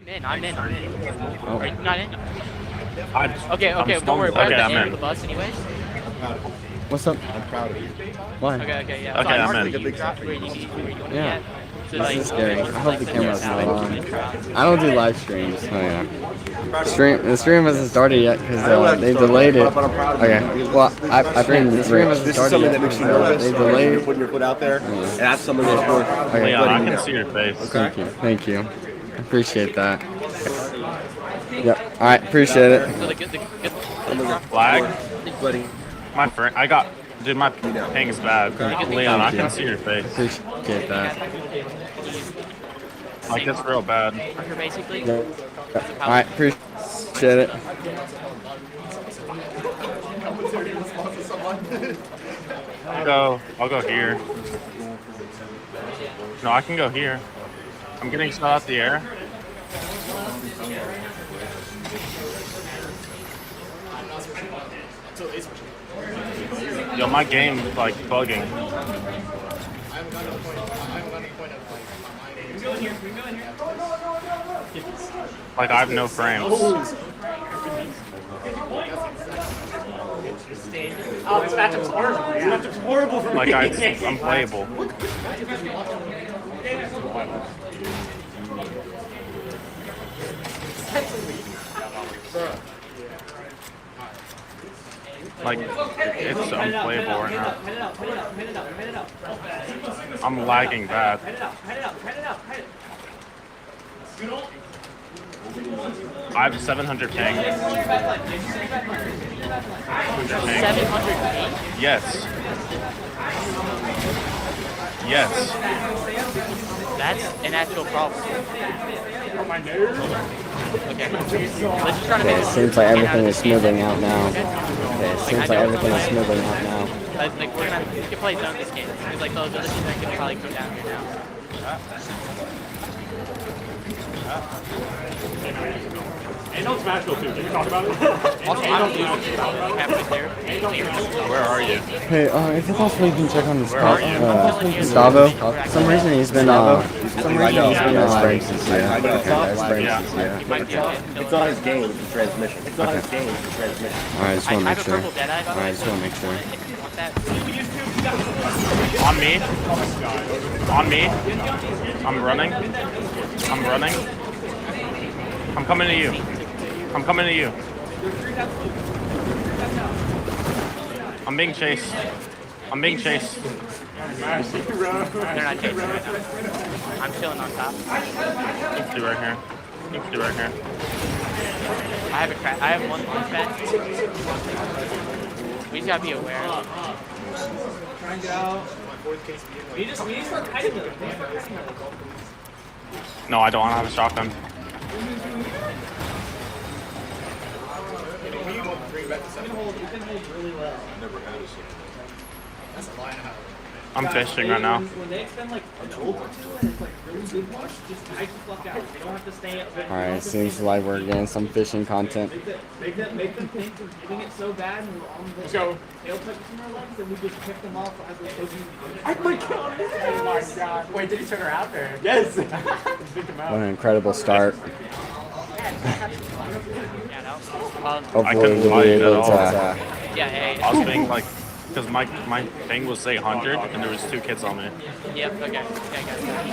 I'm in. Oh. Are you not in? Okay, Don't worry about I'm the in. the bus anyways. What's up? I'm proud of you. Why? Okay, yeah. Okay, So I I'm marked in. where you dropped, where you want to be Yeah. at. So This like, is scary. I hope the like, camera's now not it's on. in trial. I don't do live streams. Oh yeah. The stream hasn't started yet because they delayed it. Okay. Well, I think the stream hasn't This is started something yet that makes you because nervous. they You're delayed. putting your foot out there, and that's something that's worth. Okay. Leon, I letting you can know. see your face. Thank you. Thank you. I appreciate that. Yep. All right. Appreciate it. So the good Flag? Letting My friend, dude, my ping is bad. Leon, I can see your face. Appreciate that. Like, it's real bad. marker basically. Yep. All right. Appreciate it. I'll go here. No, I can go here. I'm getting shot out the air. Yo, my game is like bugging. Like, I have no frames. Oh, this matchup's horrible. This matchup's horrible for Like, me. I'm playable. Like, it's unplayable right now. I'm lagging bad. I have 700 ping. 700 Yes. Yes. That's an actual problem. Okay. Let's just try to Okay. make It seems like everything is smoothing out now. Okay. It seems like everything is smoothing out now. Like we can play zone this game. Because like those other teams that can probably come down here now. Ain't no Smash Bros. Can you talk about it? Also, I don't lose halfway there. Where are you? Hey, if it's possible, you can check on Where are you? Gustavo. For some reason he's been I It's not his game, it's the transmission. It's not his game, it's the transmission. Alright, just want to I make have a sure. purple Deadeye, by the way. Alright, just want to make sure. If you want that. On me. On me. I'm running. I'm running. I'm coming to you. I'm coming to you. I'm being chased. I'm being chased. They're not chasing right now. I'm chilling on top. Let's do right here. Let's do right here. I have a crash. I have one crash. We just gotta be aware. Trying to get out. We just start kiting them. No, I don't want to have a shotgun. I'm fishing right now. When they extend like a tool to it, it's like really good ones. Just kite the fuck out. They don't have to stay up. Alright, seems like we're getting some fishing content. Make them think we're hitting it so bad and we're on the tail touches in our legs and we just pick them off as we're taking. Oh my god! Oh my god! Wait, did he turn her out there? Yes! What an incredible start. Hopefully I couldn't we'll find be it able at all. to. Yeah, hey. I was being like, because my thing was say 100 and there was 2 kids on me. Yep, okay.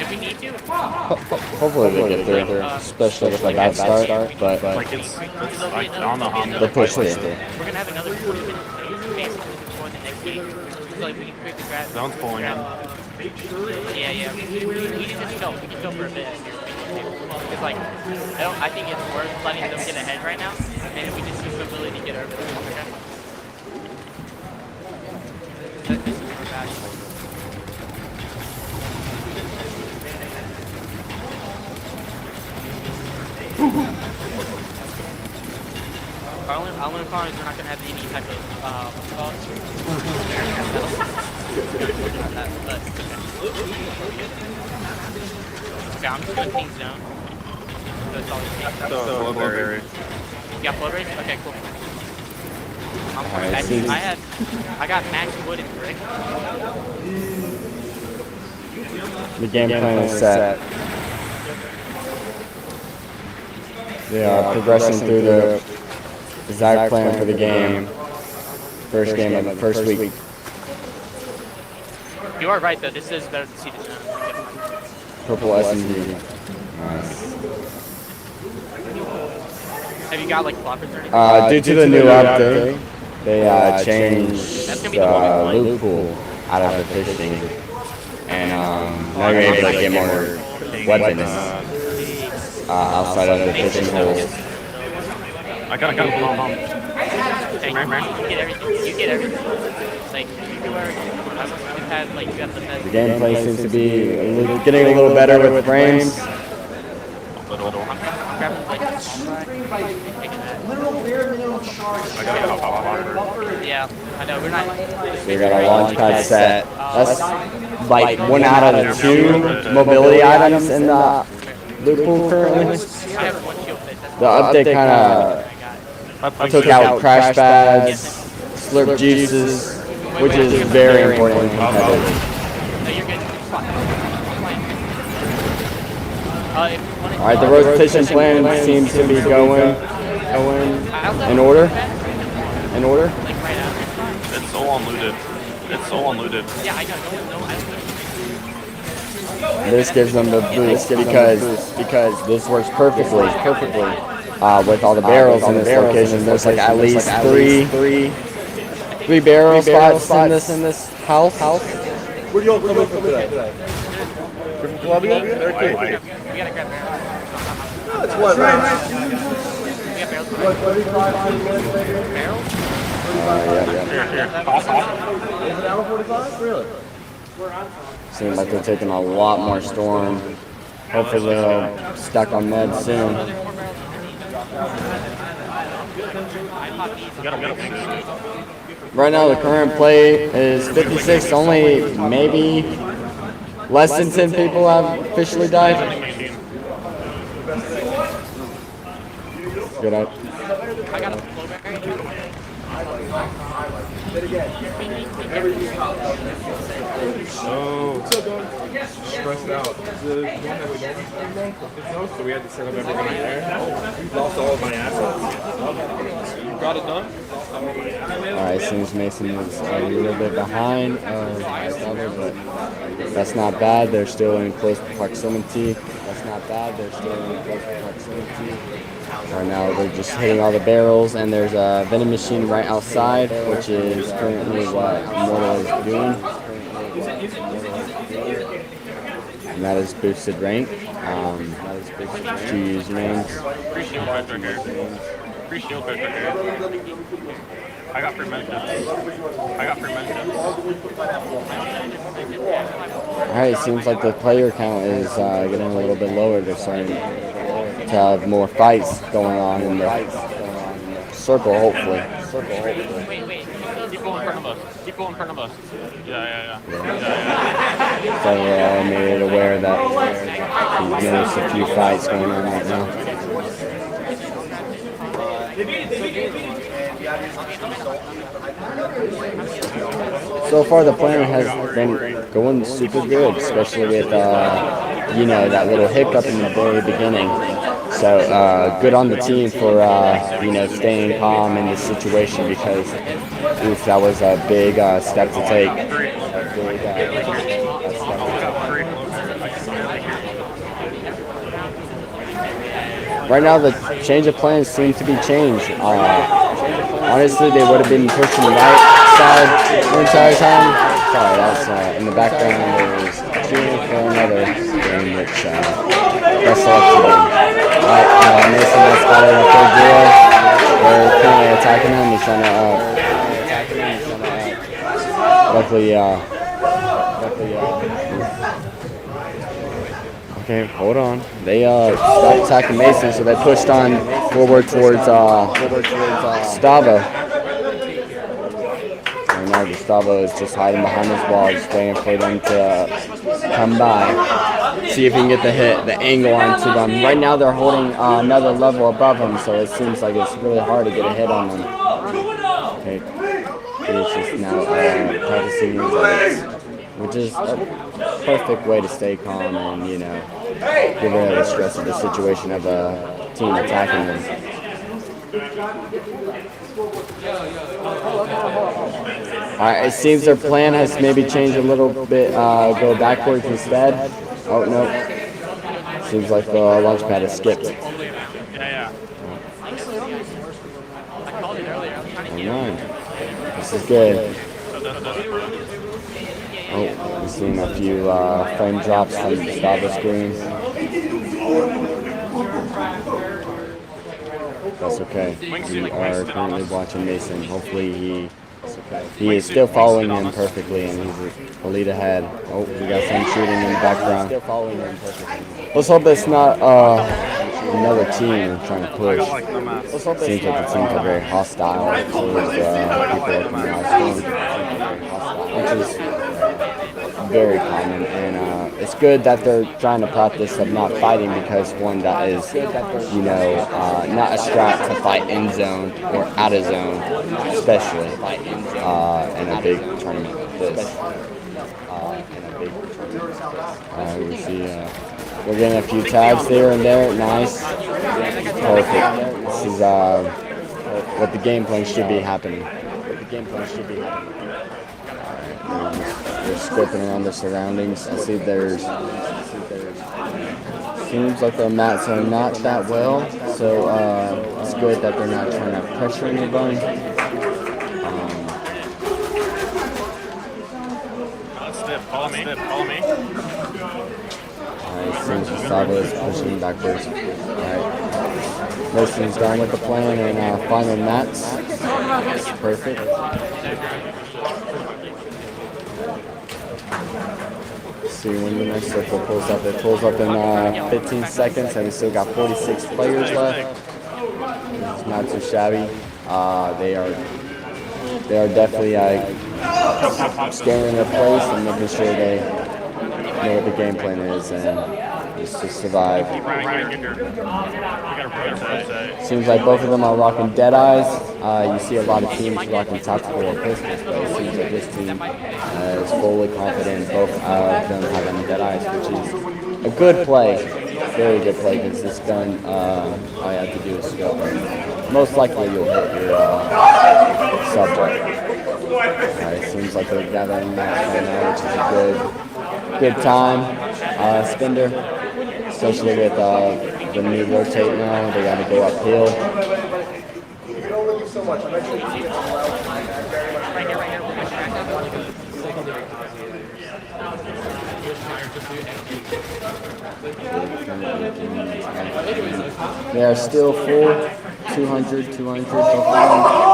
If we need to, Hopefully they get through, especially with a bad start, but Like it's like, I don't know how I'm the gonna push play through. this. we're gonna have another 40 minutes basically before the next game. So like we can quickly grab. Zone's pulling in. Yeah. We can just chill. We can chill for a bit. It's like I think it's worth letting them get ahead right now, and if we just use the ability to get over them. Okay. This is more bad. Our only problem is we're not going to have any type of okay, I'm just doing King's Zone. That's all it takes. So, very. You got float race? Okay, cool. Alright, I got max wood and brick. the game plan is set. They are progressing through the exact plan for the game. First game of the first week. You are right though. This is better than Seeded. Purple SMG. Nice. Have you got like floppers or anything? Due to the new update, they changed the loot pool out of the fishing, and now you're able to get more weapons outside of the fishing holes. I gotta go. Thank you, man. You get everything. You get everything. Like you can wear. You have like you have the best. The gameplay seems to be getting a little better with frames. I'm grabbing like Literal bare minimum charge. yeah, I know we're not. We got our launch pad set. That's like 1 out of the 2 mobility items in the loot pool currently. I have one shield fit. The update kind of took out crash pads, slurp juices, which is very important in competitive. No, you're good. All right, the rotation plan seems to be going in order. In order. Like right now. It's so unlooted. It's so unlooted. Yeah, I know. No, I don't know. This gives them the boost because this works perfectly with all the barrels in this location. There's like at least three barrel spots in this house. Where do you all come in from today? From Columbia? We gotta grab barrels. It's what, right? We got barrels. Barrels? Is it hour 45? Really? Seems like they're taking a lot more storm. Hopefully they'll stack on meds soon. Right now the current play is 56. Only maybe less than 10 people have officially died. Good out. I got a flowberry. Oh, stressed out. The one that we don't so we had to set up everything there. Lost all of my assets. You got it done? Alright, seems Mason is a little bit behind Gustavo, but that's not bad. They're still in close proximity. Right now they're just hitting all the barrels, and there's a vending machine right outside, which is currently what Mortal is doing. And that is boosted rank. Two usernames. Free shield right here. Free shield right here. I got free medicine. Alright, it seems like the player count is getting a little bit lower. They're starting to have more fights going on in the circle, hopefully. Wait. People in front of us. Yeah. So we're all made it aware that there's a few fights going on right now. So far the plan has been going super good, especially with that little hiccup in the very beginning. So good on the team for staying calm in this situation, because that was a big step to take. Right now the change of plans seems to be changed. Honestly, they would have been pushing the right side the entire time. Sorry, that's in the background. There was cheering for another game, which that's selected in. Mason has spotted a third duo. They're currently attacking him. He's trying to luckily, okay, hold on. They stopped attacking Mason, so they pushed on forward towards Gustavo. And now Gustavo is just hiding behind this wall, just waiting for them to come by. See if he can get the angle onto them. Right now they're holding another level above him, so it seems like it's really hard to get a hit on them. Okay, he's just now practicing his legs, which is a perfect way to stay calm and, get rid of the stress of the situation of team attacking them. Alright, it seems their plan has maybe changed a little bit, go backwards instead. Oh, no. Seems like the launch pad has skipped. Yeah. I called it earlier. I was trying to get Alright. This is good. Oh, we've seen a few frame drops from the Gustavo screen. That's okay. We are currently watching Mason. Hopefully he is still following him perfectly, and he's a lead ahead. Oh, we got some shooting in the background. Let's hope it's not another team trying to push. Seems like the teams are very hostile towards people coming out which is very common, and it's good that they're trying to practice of not fighting, because one, that is, you know, not a strat to fight in zone or out of zone, especially in a big tournament like this. We see we're getting a few tags there and there. Nice, perfect. This is what the game plan should be happening. They're scoping around their surroundings. I see seems like their mats are not that well, so it's good that they're not trying to pressure anybody. Follow me. Alright, seems Gustavo is pushing backwards. Alright. Mason's gone with the plan and finding mats. Perfect. See when the next circle pulls up. It pulls up in 15 seconds, and we still got 46 players left. It's not too shabby. They are definitely scanning their place and making sure they know what the game plan is and just to survive. Seems like both of them are rocking dead eyes. You see a lot of teams rocking tactical or pistols, but it seems like this team is fully confident. Both of them having dead eyes, which is a good play, very good play, because this gun, all you have to do is scope it. Most likely you'll hit your subject. It seems like they're gathering max right now, which is a good time. Spender, especially with the new rotate now, they got to go uphill. right here. We're gonna track They are still full, 200 so far.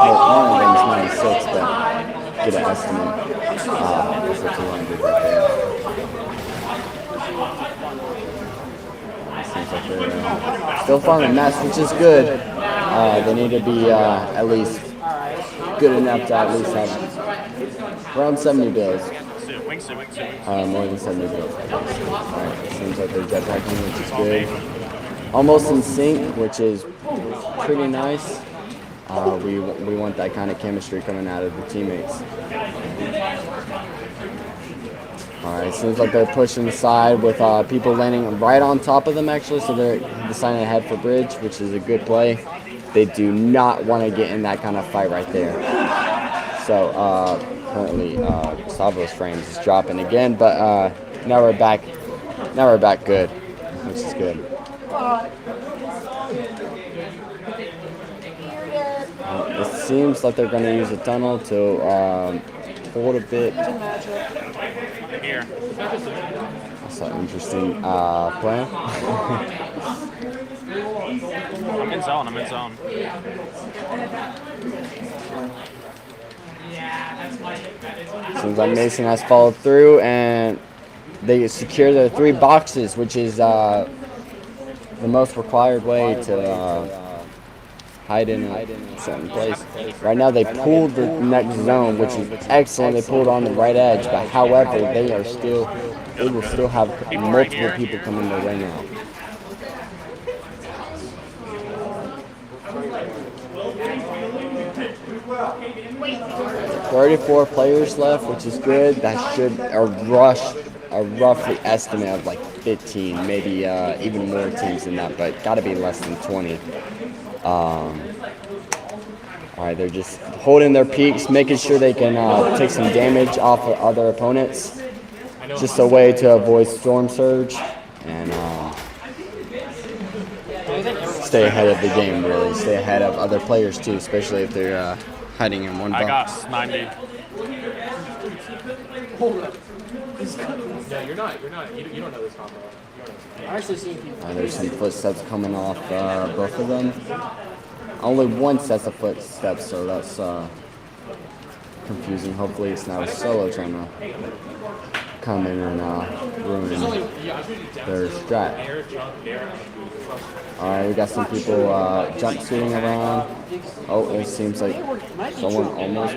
Well, one of them is 96, but get an estimate. That's the 200 right there. Seems like they're still finding mats, which is good. They need to be at least good enough to at least have around 70 builds. More than 70 builds. Alright, seems like they're jetpacking, which is good. Almost in sync, which is pretty nice. We want that kind of chemistry coming out of the teammates. Alright, seems like they're pushing the side with people landing right on top of them, actually, so they're deciding to head for bridge, which is a good play. They do not want to get in that kind of fight right there. So currently Gustavo's frames is dropping again, but now we're back good, which is good. It seems like they're going to use a tunnel to hold a bit. Here. That's an interesting plan. I'm in zone. Seems like Mason has followed through, and they secure their 3 boxes, which is the most required way to hide in a certain place. Right now they pulled the next zone, which is excellent. They pulled on the right edge, but however, they will still have multiple people coming their way now. 34 players left, which is good. That should a roughly estimate of like 15, maybe even more teams than that, but got to be less than 20. All right, they're just holding their peaks, making sure they can take some damage off of other opponents. Just a way to avoid storm surge and stay ahead of the game, really. Stay ahead of other players, too, especially if they're hiding in one box. I got 90. No, you're not. You don't know this combo. I'm actually seeing people. There's some footsteps coming off both of them. Only one sets of footsteps, so that's confusing. Hopefully it's not a solo trying to come in and ruin their strat. Alright, we got some people jumpsuiting around. Oh, it seems like someone almost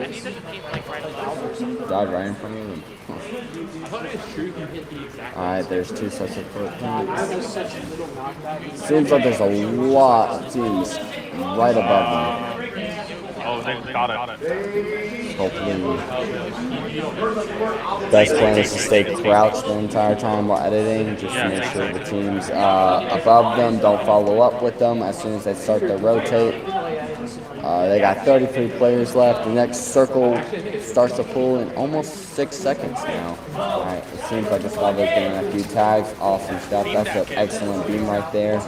died right in front of them. Alright, there's two sets of footprints. Seems like there's a lot of teams right above them. Oh, they got it. Hopefully, best plan is to stay crouched the entire time while editing, just to make sure the teams above them don't follow up with them as soon as they start to rotate. They got 33 players left. The next circle starts to pull in almost 6 seconds now. All right, it seems like Gustavo's getting a few tags. Awesome stuff. That's an excellent beam right there.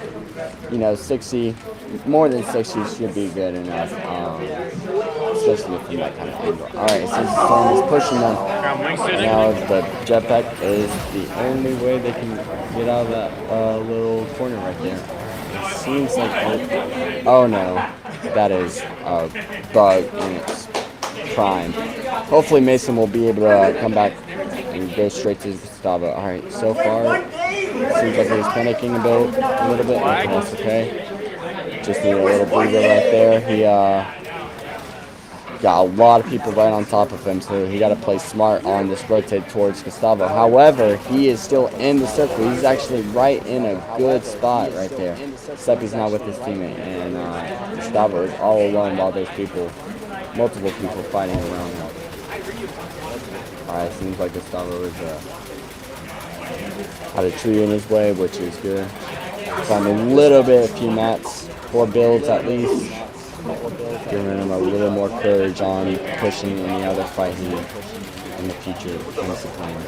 You know, 60, more than 60 should be good enough, especially from that kind of angle. All right, since Storm is pushing them, now the jetpack is the only way they can get out of that little corner right there. It seems like, oh no, that is a bug in its prime. Hopefully Mason will be able to come back and go straight to Gustavo. All right, so far, seems like he's panicking a little bit. That's okay. Just need a little breather right there. He got a lot of people right on top of him, so he got to play smart on this rotate towards Gustavo. However, he is still in the circle. He's actually right in a good spot right there, except he's not with his teammate. And Gustavo is all alone while there's multiple people fighting around him. All right, seems like Gustavo is had a tree in his way, which is good. Found a few mats, 4 builds at least. Giving him a little more courage on pushing any other fight in the future if he comes to playing.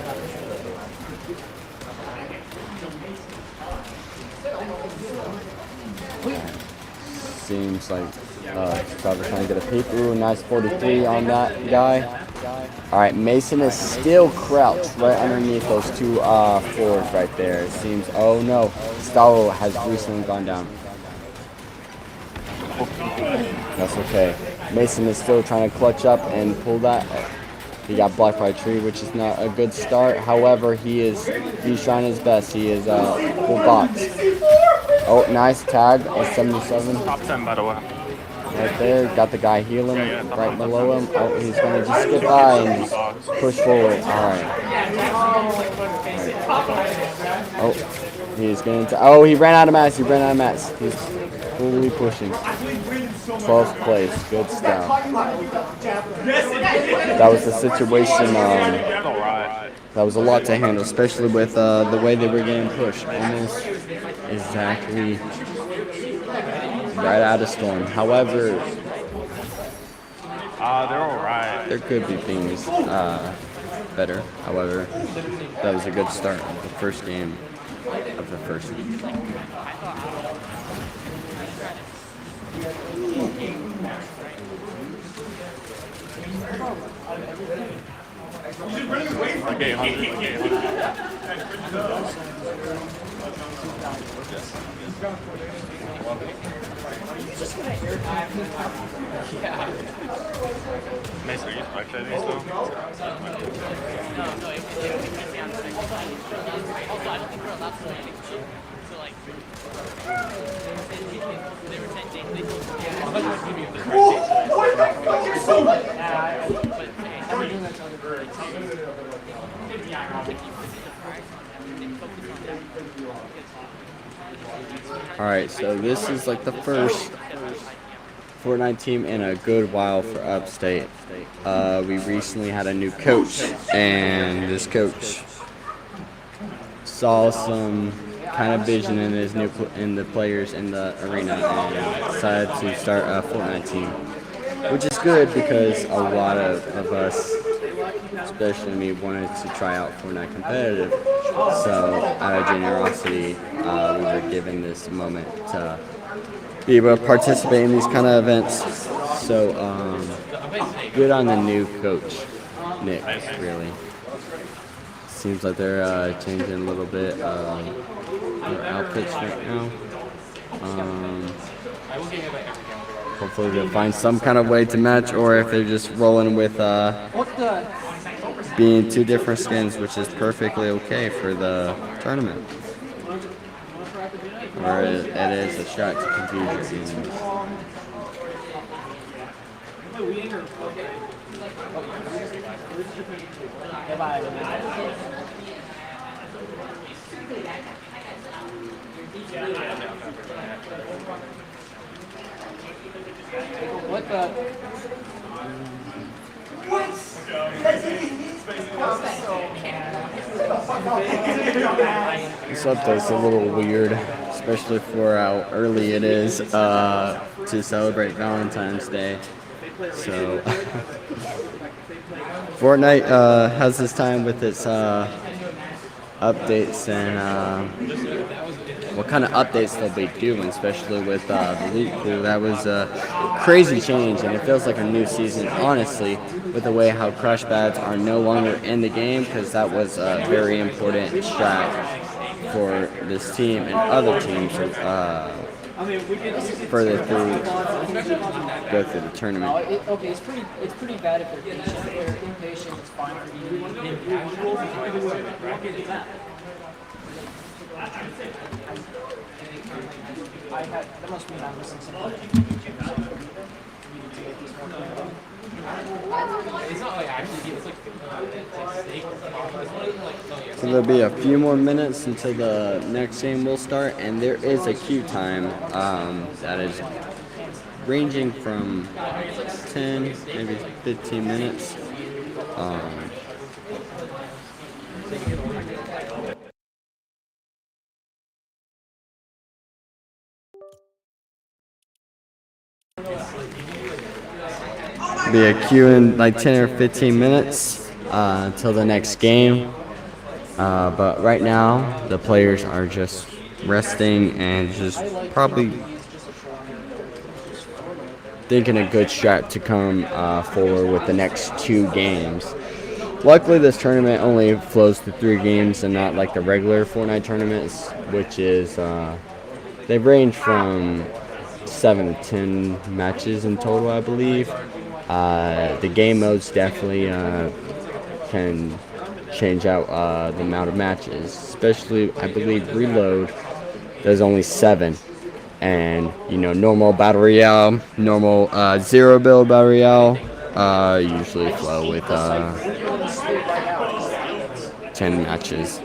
Seems like Gustavo's trying to get a peek. Ooh, nice 43 on that guy. All right, Mason is still crouched right underneath those two floors right there. It seems, oh no, Gustavo has recently gone down. That's okay. Mason is still trying to clutch up and pull that. He got blocked by a tree, which is not a good start. However, he's trying his best. He is full box. Oh, nice tag, a 77. Top 10, by the way. Right there, got the guy healing right below him. Oh, he's going to just skip by and just push forward. All right. Oh, he's going to. Oh, he ran out of mats. He's fully pushing. 12th place. Good stuff. That was the situation. That was a lot to handle, especially with the way they were getting pushed. Almost exactly right out of Storm. However, they're alright. There could be things better. However, that was a good start of the first game of the first week. Okay, Mason, are you spectating still? No, it gets me on the second. Also, I don't think we're allowed to do anything. So, like, they were saying they Alright, so this is like the first Fortnite team in a good while for Upstate. We recently had a new coach, and this coach saw some kind of vision in his in the players in the arena and decided to start a Fortnite team, which is good because a lot of us, especially me, wanted to try out Fortnite competitive. So out of generosity, we were given this moment to be able to participate in these kind of events. So good on the new coach, Nick, really. Seems like they're changing a little bit their outfits right now. Hopefully they'll find some kind of way to match, or if they're just rolling with being two different skins, which is perfectly okay for the tournament. Or it is a shot to confuse your teams. What the? This update's a little weird, especially for how early it is to celebrate Valentine's Day. So Fortnite has this time with its updates and what kind of updates they'll be doing, especially with the loot pool. That was a crazy change, and it feels like a new season, honestly, with the way how crush pads are no longer in the game, because that was a very important strat for this team and other teams further through, go through the tournament. Okay, it's pretty bad if they're patient. If they're impatient, it's fine for you. That must mean I'm missing something. So there'll be a few more minutes until the next game will start, and there is a queue time that is ranging from 10, maybe 15 minutes. Be a queue in like 10 or 15 minutes until the next game. But right now, the players are just resting and just probably thinking a good strat to come forward with the next two games. Luckily, this tournament only flows to 3 games and not like the regular Fortnite tournaments, which is they range from 7 to 10 matches in total, I believe. The game modes definitely can change out the amount of matches, especially I believe Reload there's only 7, and you know, normal battle royale, normal 0 build battle royale usually flow with 10 matches.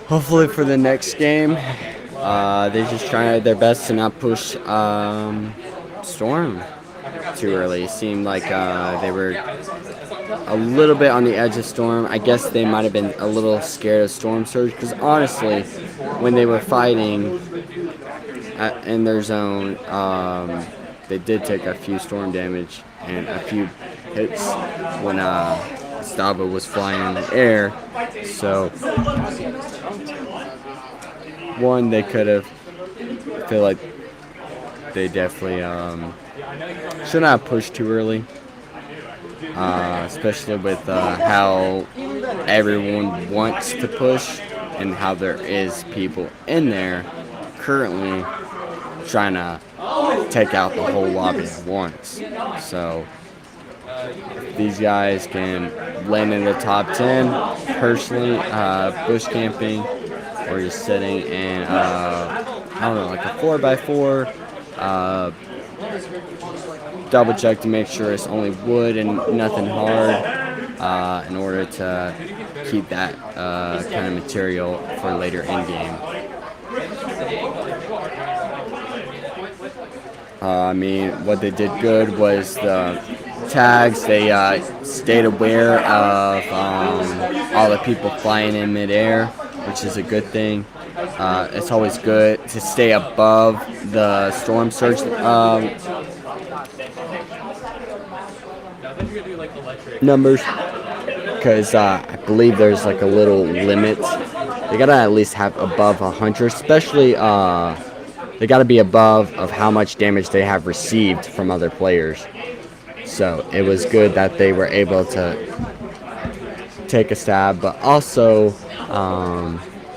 Hopefully for the next game, they're just trying their best to not push Storm. too early. It seemed like they were a little bit on the edge of storm. I guess they might have been a little scared of storm surge because honestly, when they were fighting in their zone, they did take a few storm damage and a few hits when Stava was flying in the air. So one, they could have. I feel like they definitely should not have pushed too early, especially with how everyone wants to push and how there is people in there currently trying to take out the whole lobby at once. So if these guys can land in the top 10, personally, bush camping or just sitting in, I don't know, like a 4x4, double check to make sure it's only wood and nothing hard in order to keep that kind of material for later in game. I mean, what they did good was the tags. They stayed aware of all the people flying in midair, which is a good thing. It's always good to stay above the storm surge numbers, because I believe there's like a little limit. They gotta at least have above 100, especially they gotta be above of how much damage they have received from other players. So it was good that they were able to take a stab, but also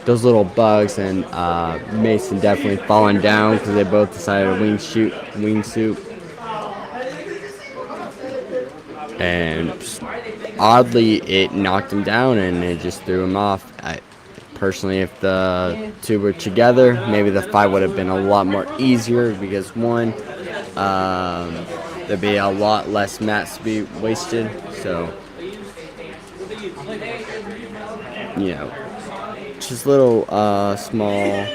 those little bugs and Mason definitely falling down because they both decided to wingsuit. And oddly, it knocked him down and it just threw him off. Personally, if the two were together, maybe the fight would have been a lot more easier because one, there'd be a lot less mats to be wasted. So, you know, just little small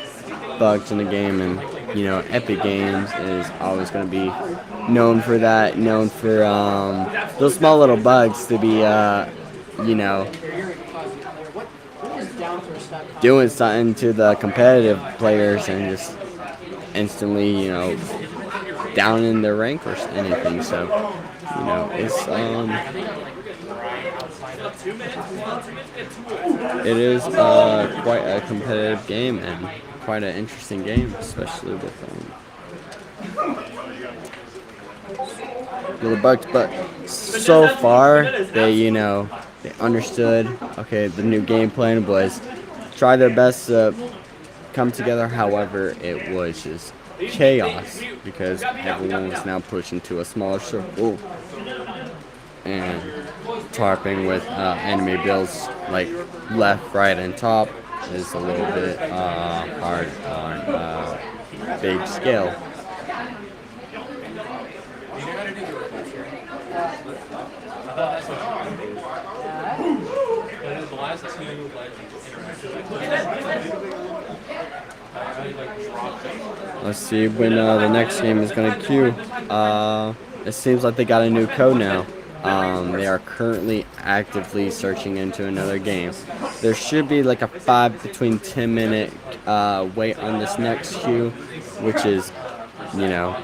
bugs in the game, and you know, Epic Games is always going to be known for that, known for those small little bugs to be, you know, doing something to the competitive players and just instantly, you know, down in their rank or anything. So, you know, it's it is quite a competitive game and quite an interesting game, especially with little bugs. But so far, they, you know, they understood. Okay, the new game plan was try their best to come together. However, it was just chaos because everyone was now pushed into a smaller circle and tarping with enemy builds like left, right, and top is a little bit hard on big scale. Let's see when the next game is going to queue. It seems like they got a new code now. They are currently actively searching into another game. There should be like a 5 between 10 minute wait on this next queue, which is, you know,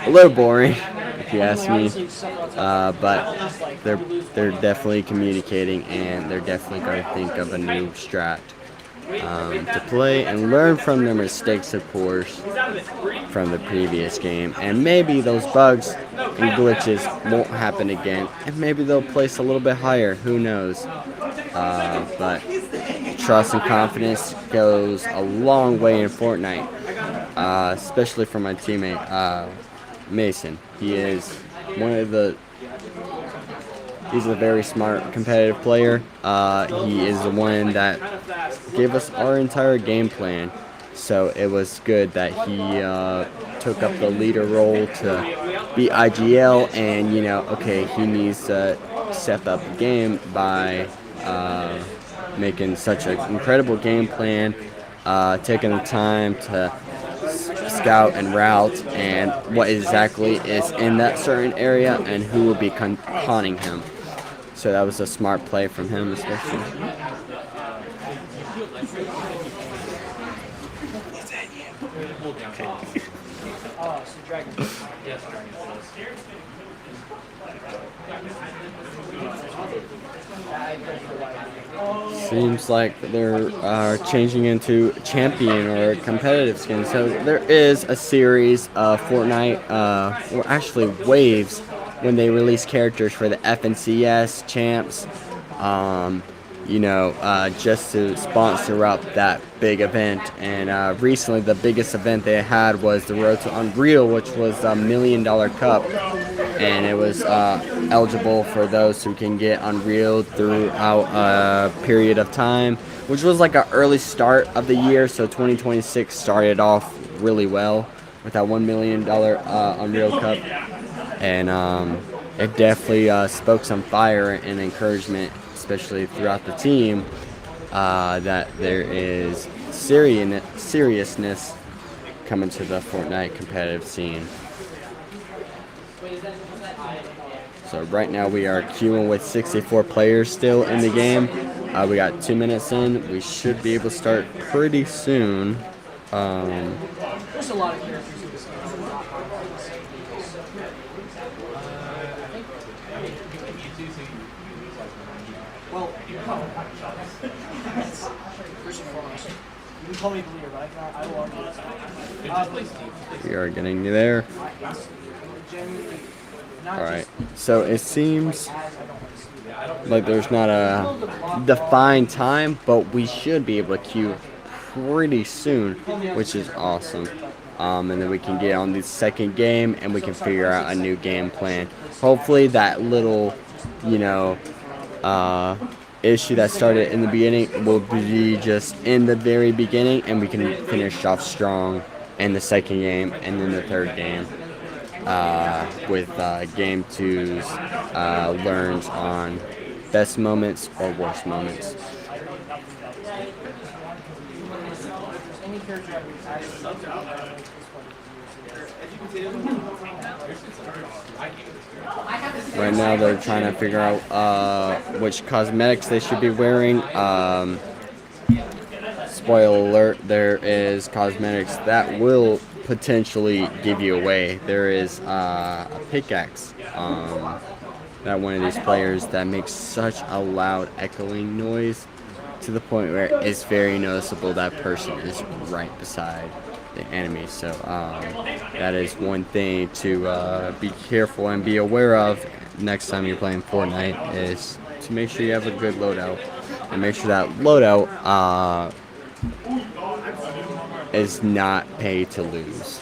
a little boring if you ask me. But they're definitely communicating and they're definitely going to think of a new strat to play and learn from their mistakes, of course, from the previous game. And maybe those bugs and glitches won't happen again. And maybe they'll place a little bit higher. Who knows? But trust and confidence goes a long way in Fortnite, especially for my teammate Mason. He is he's a very smart competitive player. He is the one that gave us our entire game plan. So it was good that he took up the leader role to beat IGL, and you know, okay, he needs to step up the game by making such an incredible game plan, taking the time to scout and route and what exactly is in that certain area and who will be haunting him. So that was a smart play from him, especially. Seems like they're changing into champion or competitive skins. So there is a series of Fortnite, or actually waves, when they release characters for the FNCS champs. Just to sponsor up that big event. And recently, the biggest event they had was the Road to Unreal, which was a $1 million cup. And it was eligible for those who can get Unreal throughout a period of time, which was like an early start of the year. So 2026 started off really well with that $1 million Unreal Cup. And it definitely spoke some fire and encouragement, especially throughout the team, that there is seriousness coming to the Fortnite competitive scene. So right now we are queuing with 64 players still in the game. We got 2 minutes in. We should be able to start pretty soon. There's a lot of characters in this game. Well, first and foremost, you can call me Bleer, but I love it. We are getting there. Alright, so it seems like there's not a defined time, but we should be able to queue pretty soon, which is awesome. And then we can get on the second game and we can figure out a new game plan. Hopefully that little, issue that started in the beginning will be just in the very beginning, and we can finish off strong in the second game and then the third game. With game 2's learns on best moments or worst moments. Right now they're trying to figure out which cosmetics they should be wearing. Spoiler alert, there is cosmetics that will potentially give you away. There is a pickaxe that one of these players that makes such a loud echoing noise to the point where it's very noticeable that person is right beside the enemy. So that is one thing to be careful and be aware of next time you're playing Fortnite, is to make sure you have a good loadout, and make sure that loadout is not pay to lose,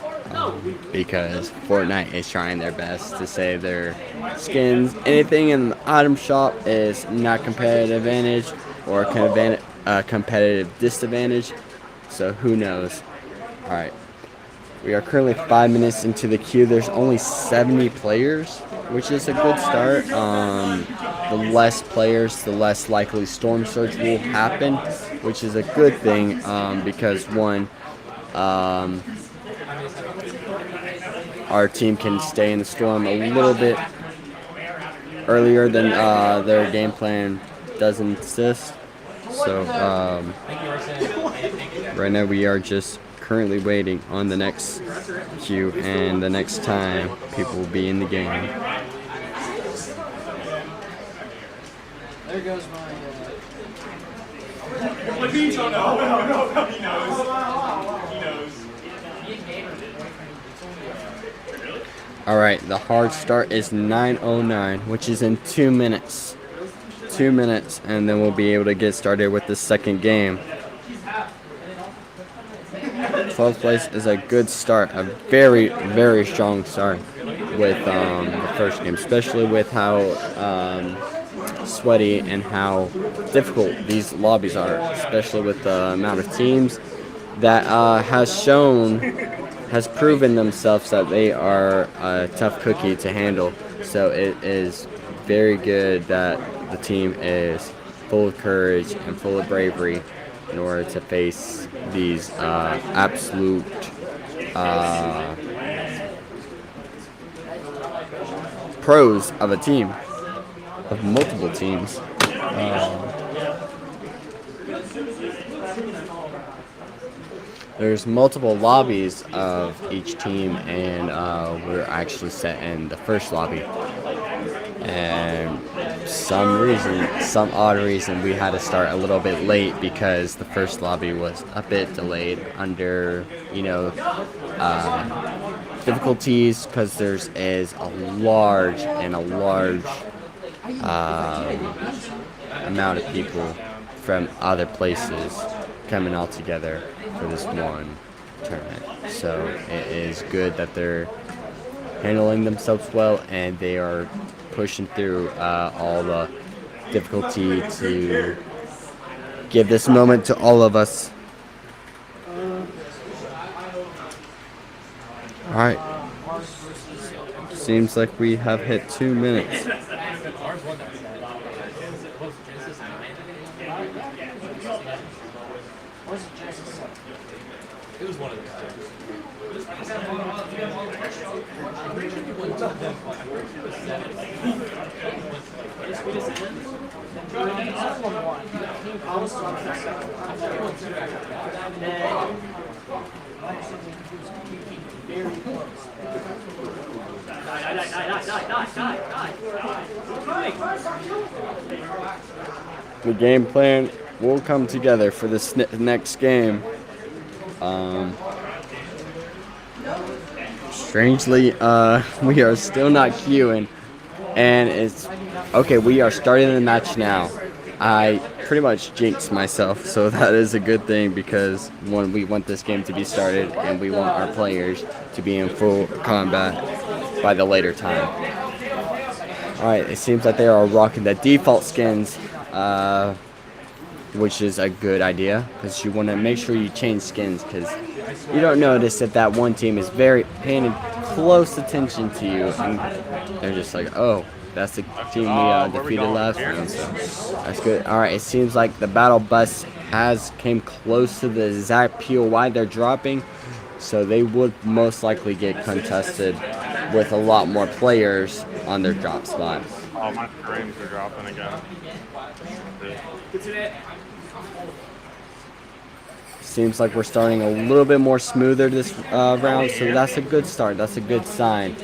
because Fortnite is trying their best to say their skins, anything in the item shop is not competitive advantage or competitive disadvantage, so who knows. Alright, we are currently 5 minutes into the queue. There's only 70 players, which is a good start. The less players, the less likely storm surge will happen, which is a good thing, because one, our team can stay in the storm a little bit earlier than their game plan does insist. So right now we are just currently waiting on the next queue and the next time people will be in the game. There goes my. He knows. Alright, the hard start is 9:09, which is in 2 minutes. 2 minutes, and then we'll be able to get started with the second game. 12th place is a good start, a very, very strong start with the first game, especially with how sweaty and how difficult these lobbies are, especially with the amount of teams that has proven themselves that they are a tough cookie to handle. So it is very good that the team is full of courage and full of bravery in order to face these absolute pros of a team, of multiple teams. There's multiple lobbies of each team, and we're actually set in the first lobby. And some odd reason, we had to start a little bit late because the first lobby was a bit delayed under, difficulties, because there's is a large amount of people from other places coming all together for this one tournament. So it is good that they're handling themselves well, and they are pushing through all the difficulty to give this moment to all of us. All right. Seems like we have hit 2 minutes. It was one of those. The game plan will come together for this next game. Strangely, we are still not queuing, and it's okay. We are starting the match now. I pretty much jinxed myself, so that is a good thing, because one, we want this game to be started, and we want our players to be in full combat by the later time. Alright, it seems like they are rocking the default skins, which is a good idea, because you want to make sure you change skins, because you don't notice that that one team is paying close attention to you, and they're just like, oh, that's the team we defeated last round, so that's good. Alright, it seems like the battle bus came close to the exact POI they're dropping, so they would most likely get contested with a lot more players on their drop spot. Oh, my frames are dropping again. Seems like we're starting a little bit more smoother this round, so that's a good start. That's a good sign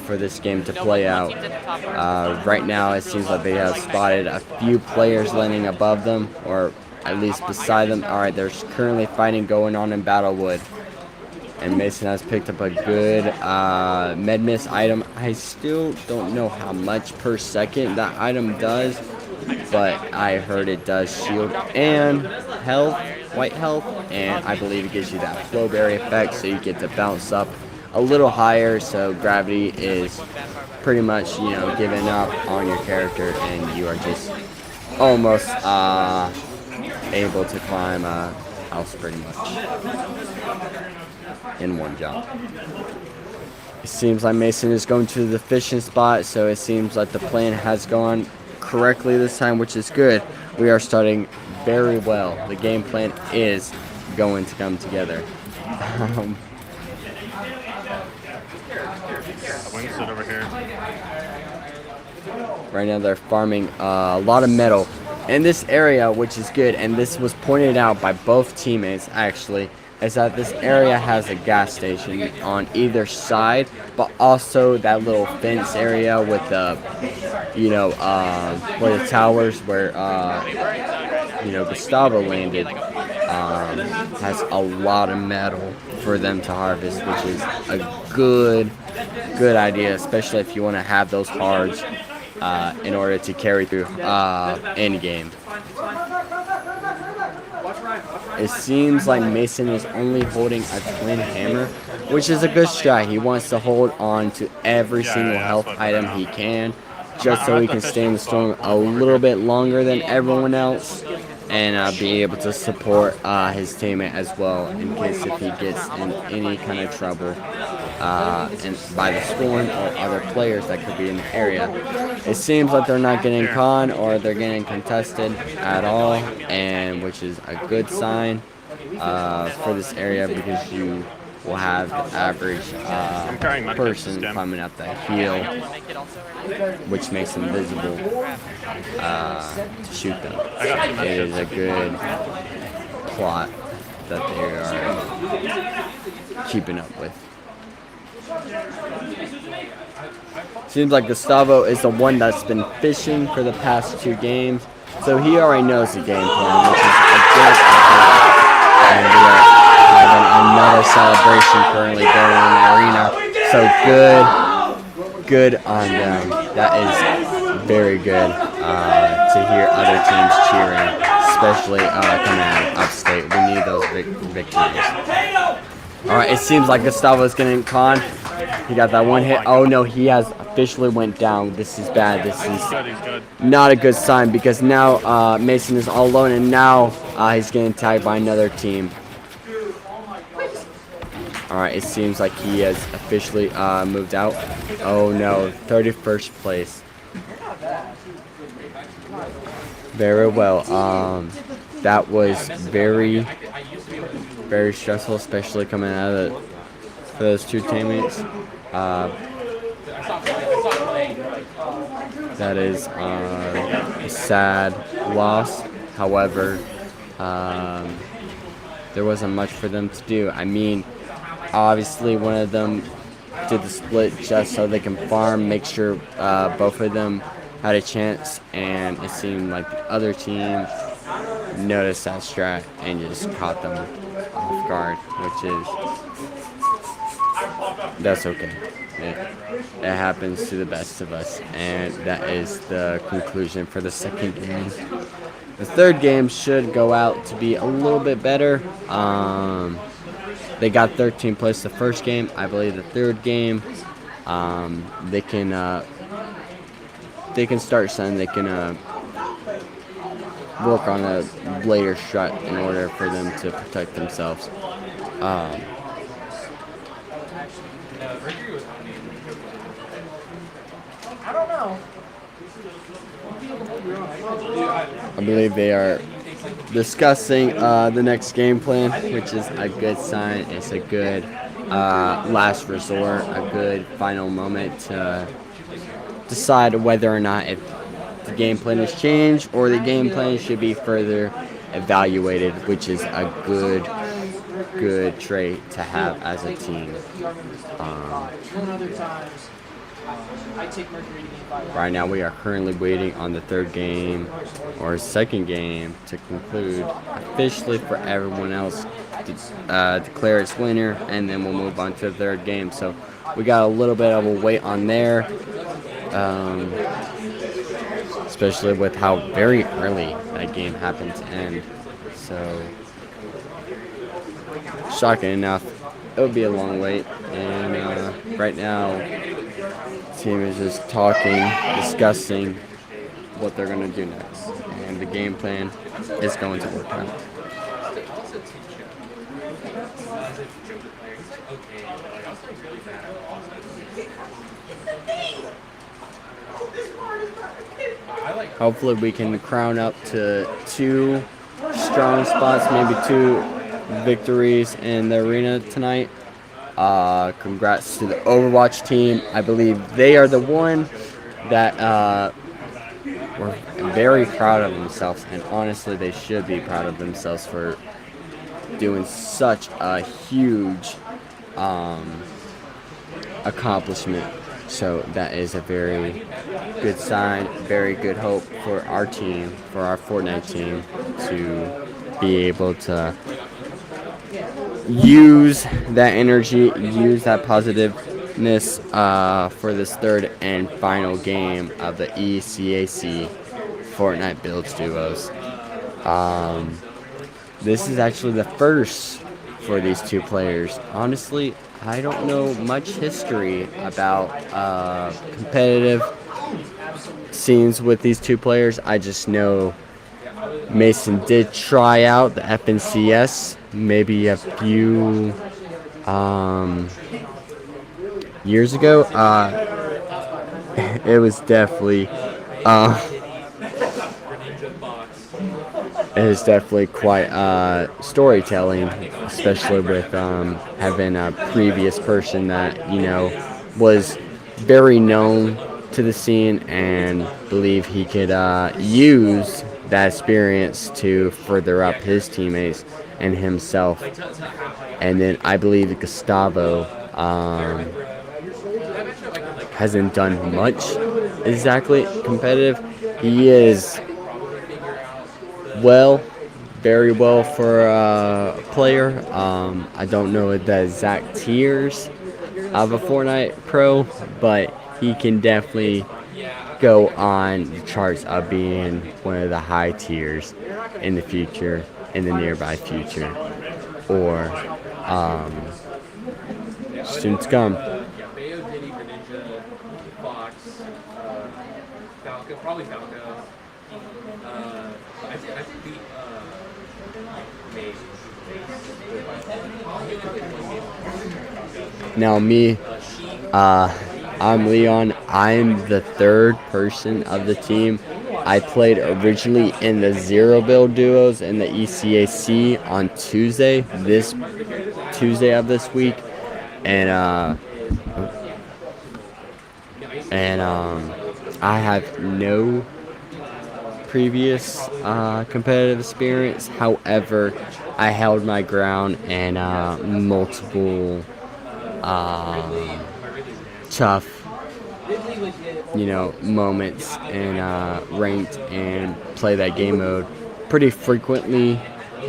for this game to play out. Right now, it seems like they have spotted a few players landing above them, or at least beside them. Alright, there's currently fighting going on in Battlewood, and Mason has picked up a good med miss item. I still don't know how much per second that item does, but I heard it does shield and health, white health, and I believe it gives you that flowberry effect, so you get to bounce up a little higher, so gravity is pretty much, giving up on your character, and you are just almost able to climb a house pretty much in one jump. It seems like Mason is going to the fishing spot, so it seems like the plan has gone correctly this time, which is good. We are starting very well. The game plan is going to come together. Wingsuit over here. Right now they're farming a lot of metal in this area, which is good, and this was pointed out by both teammates actually, is that this area has a gas station on either side, but also that little fence area with the, where the towers where, Gustavo landed, has a lot of metal for them to harvest, which is a good idea, especially if you want to have those hards in order to carry through end game. It seems like Mason is only holding a twin hammer, which is a good strat. He wants to hold on to every single health item he can, just so he can stay in the storm a little bit longer than everyone else, and be able to support his teammate as well in case if he gets in any kind of trouble and by the storm or other players that could be in the area. It seems like they're not getting caught or they're getting contested at all, and which is a good sign for this area, because you will have the average carrying medicine person system. climbing up that hill, Make it also right which makes them visible to shoot them. I got some It is a good plot that they are keeping up with. Seems like Gustavo is the one that's been fishing for the past 2 games, so he already knows the game plan, which is a good idea. And we are having another celebration currently going on in the arena. So good on them. That is very good to hear other teams cheering, especially coming out of Upstate. We need those victories. All right, it seems like Gustavo's getting con. He got that one hit. Oh no, he has officially went down. This is bad. This is not a good sign because now Mason is all alone, and now he's getting tagged by another team. All right, it seems like he has officially moved out. Oh no, 31st place. Very well. That was very stressful, especially coming out of for those 2 teammates. That is a sad loss. However, there wasn't much for them to do. I mean, obviously one of them did the split just so they can farm, make sure both of them had a chance, and it seemed like the other team noticed that strat and just caught them off guard, which is, that's okay. It happens to the best of us, and that is the conclusion for the 2nd game. The 3rd game should go out to be a little bit better. They got 13th place the 1st game. I believe the 3rd game, they can start something. They can work on a later shot in order for them to protect themselves. I believe they are discussing the next game plan, which is a good sign. It's a good last resort, a good final moment to decide whether or not if the game plan has changed or the game plan should be further evaluated, which is a good trait to have as a team. Right now we are currently waiting on the 3rd game or 2nd game to conclude officially for everyone else to declare its winner, and then we'll move on to the 3rd game. So we got a little bit of a wait on there, especially with how very early that game happened to end. So shocking enough, it would be a long wait, and right now the team is just talking, discussing what they're going to do next, and the game plan is going to work out. Hopefully we can crown up to 2 strong spots, maybe 2 victories in the arena tonight. Congrats to the Overwatch team. I believe they are the one that were very proud of themselves, and honestly they should be proud of themselves for doing such a huge accomplishment. So that is a very good sign, very good hope for our team, for our Fortnite team, to be able to use that energy, use that positiveness for this 3rd and final game of the ECAC Fortnite Builds Duos. This is actually the first for these 2 players. Honestly, I don't know much history about competitive scenes with these 2 players. I just know Mason did try out the FNCS maybe a few years ago. It was definitely is definitely quite storytelling, especially with having a previous person that was very known to the scene and believe he could use that experience to further up his teammates and himself. And then I believe Gustavo hasn't done much exactly competitive. He is very well for a player. I don't know the exact tiers of a Fortnite pro, but he can definitely go on the charts of being one of the high tiers in the future, in the nearby future, or soon to come. Probably Falco. I think Now me, I'm Leon. I'm the third person of the team. I played originally in the zero build duos in the ECAC on Tuesday of this week, and I have no previous competitive experience. However, I held my ground in multiple tough moments and ranked and play that game mode pretty frequently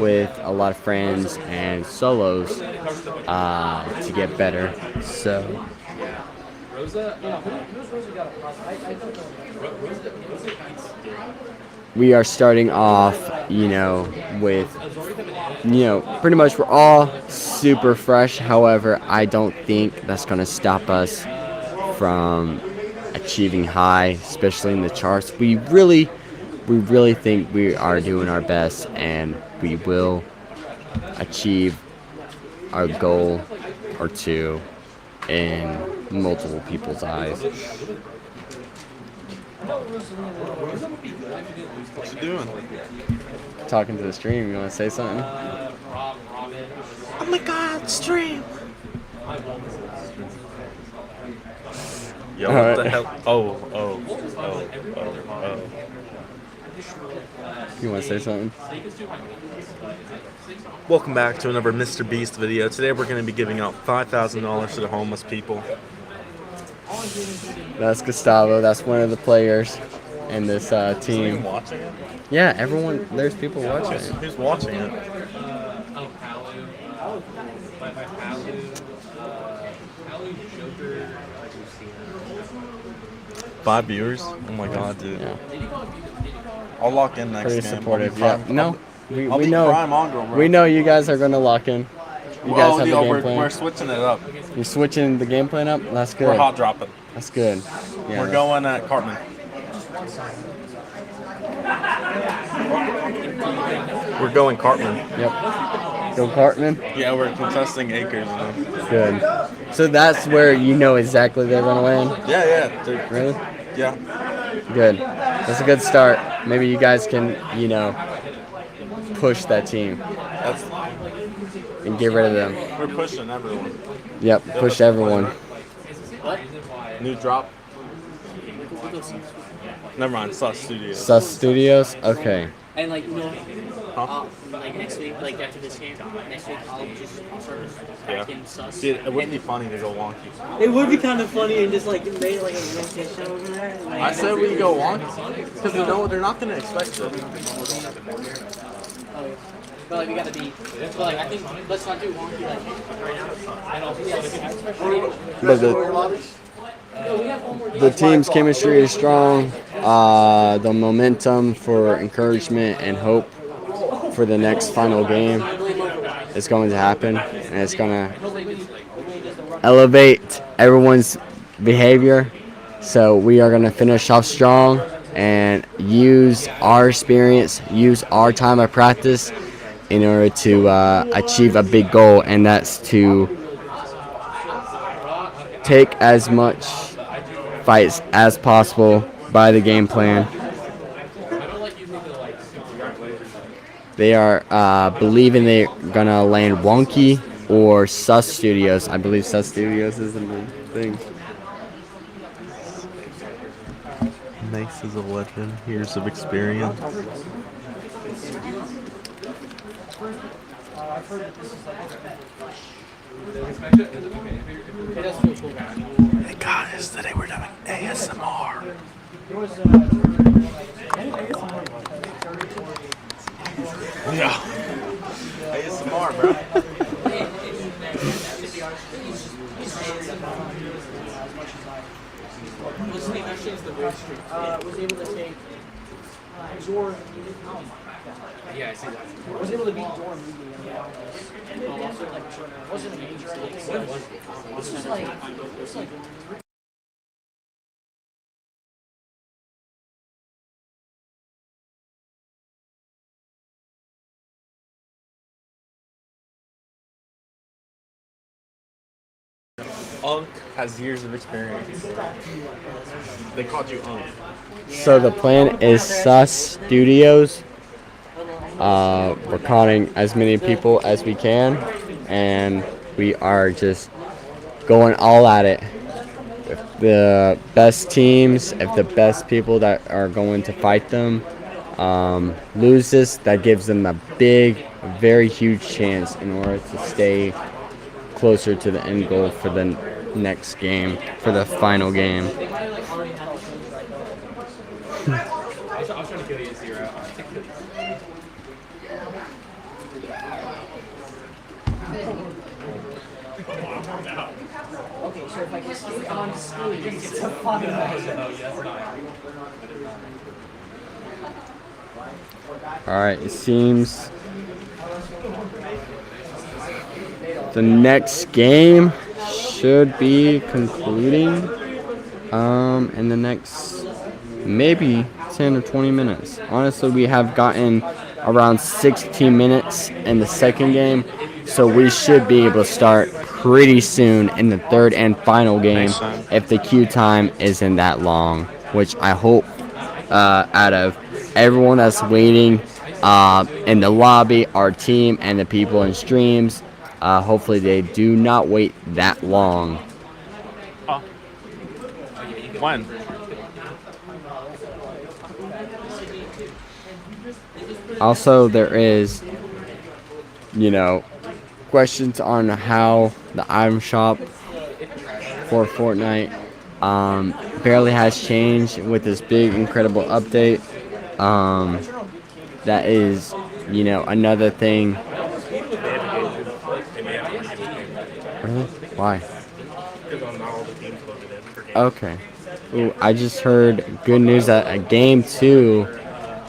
with a lot of friends and solos to get better. So we are starting off, with, pretty much we're all super fresh. However, I don't think that's going to stop us from achieving high, especially in the charts. We really think we are doing our best, and we will achieve our goal or two in multiple people's eyes. What you doing? Talking to the stream. You want to say something? Oh my God, stream! Yo, what Alright. the hell? Oh. You want to say something? Welcome back to another Mr. Beast video. Today we're going to be giving out $5,000 to the homeless people. That's Gustavo. That's one of the players in this team. Watching it? Yeah, everyone. There's people watching it. Who's watching it? Five viewers? Oh my God, dude. Yeah. I'll lock in next Pretty game. supportive. I'll Yeah. be No, we I'll be know. Prime Mongrel, bro. We know you guys are gonna lock in. You guys have the game we're plan. switching it up. You're switching the game plan up. That's good. We're hot dropping. That's good. Yeah, We're going at Cartman. We're going Cartman. Yep. Go Cartman. Yeah, we're contesting Acres. Good. So that's where you know exactly they're gonna win. Yeah. Really? Yeah. Good. That's a good start. Maybe you guys can, push that team That's and get rid of them. we're pushing everyone. Yep. Push everyone. New drop. Never mind. Sus Studios. Sus Studios. Okay. And like Huh? like next week, like after this game, next week I'll start Yeah. back in sus. Dude, it wouldn't be funny to go wonky. It would be kind of funny and just like made like a rotation over there. Like, I said we go wonky because they're not gonna expect it. oh, yeah. But like we gotta be. But like I think let's not do wonky like right now. And also But the team's chemistry is strong. The momentum for encouragement and hope for the next final game is going to happen, and it's going to elevate everyone's behavior. So we are going to finish off strong and use our experience, use our time of practice in order to achieve a big goal, and that's to take as much fights as possible by the game plan. They are believing they're gonna land Wonky or Sus Studios. I believe Sus Studios is the main thing. Nice as a legend. Years of experience. Hey guys, today we're doing ASMR. Yeah. ASMR, bro. Was able to take Jordan. Yeah, I see that. Was able to beat Jordan wasn't a major. This was like. Unk has years of experience. They called you Unk. So the plan is Sus Studios. We're calling as many people as we can, and we are just going all at it. If the best teams, if the best people that are going to fight them lose this, that gives them a big, very huge chance in order to stay closer to the end goal for the next game, for the final game. I was trying to kill you at 0. Okay, so if I can stay on screen, it's a fun Alright, it seems the next game should be concluding in the next maybe 10 or 20 minutes. Honestly, we have gotten around 16 minutes in the second game, so we should be able to start pretty soon in the third and final game if the queue time isn't that long, which I hope out of everyone that's waiting in the lobby, our team, and the people in streams, hopefully they do not wait that long. When? Also, there is, questions on how the item shop for Fortnite barely has changed with this big, incredible update. That is, another thing. Really? Why? Okay. Ooh, I just heard good news that game 2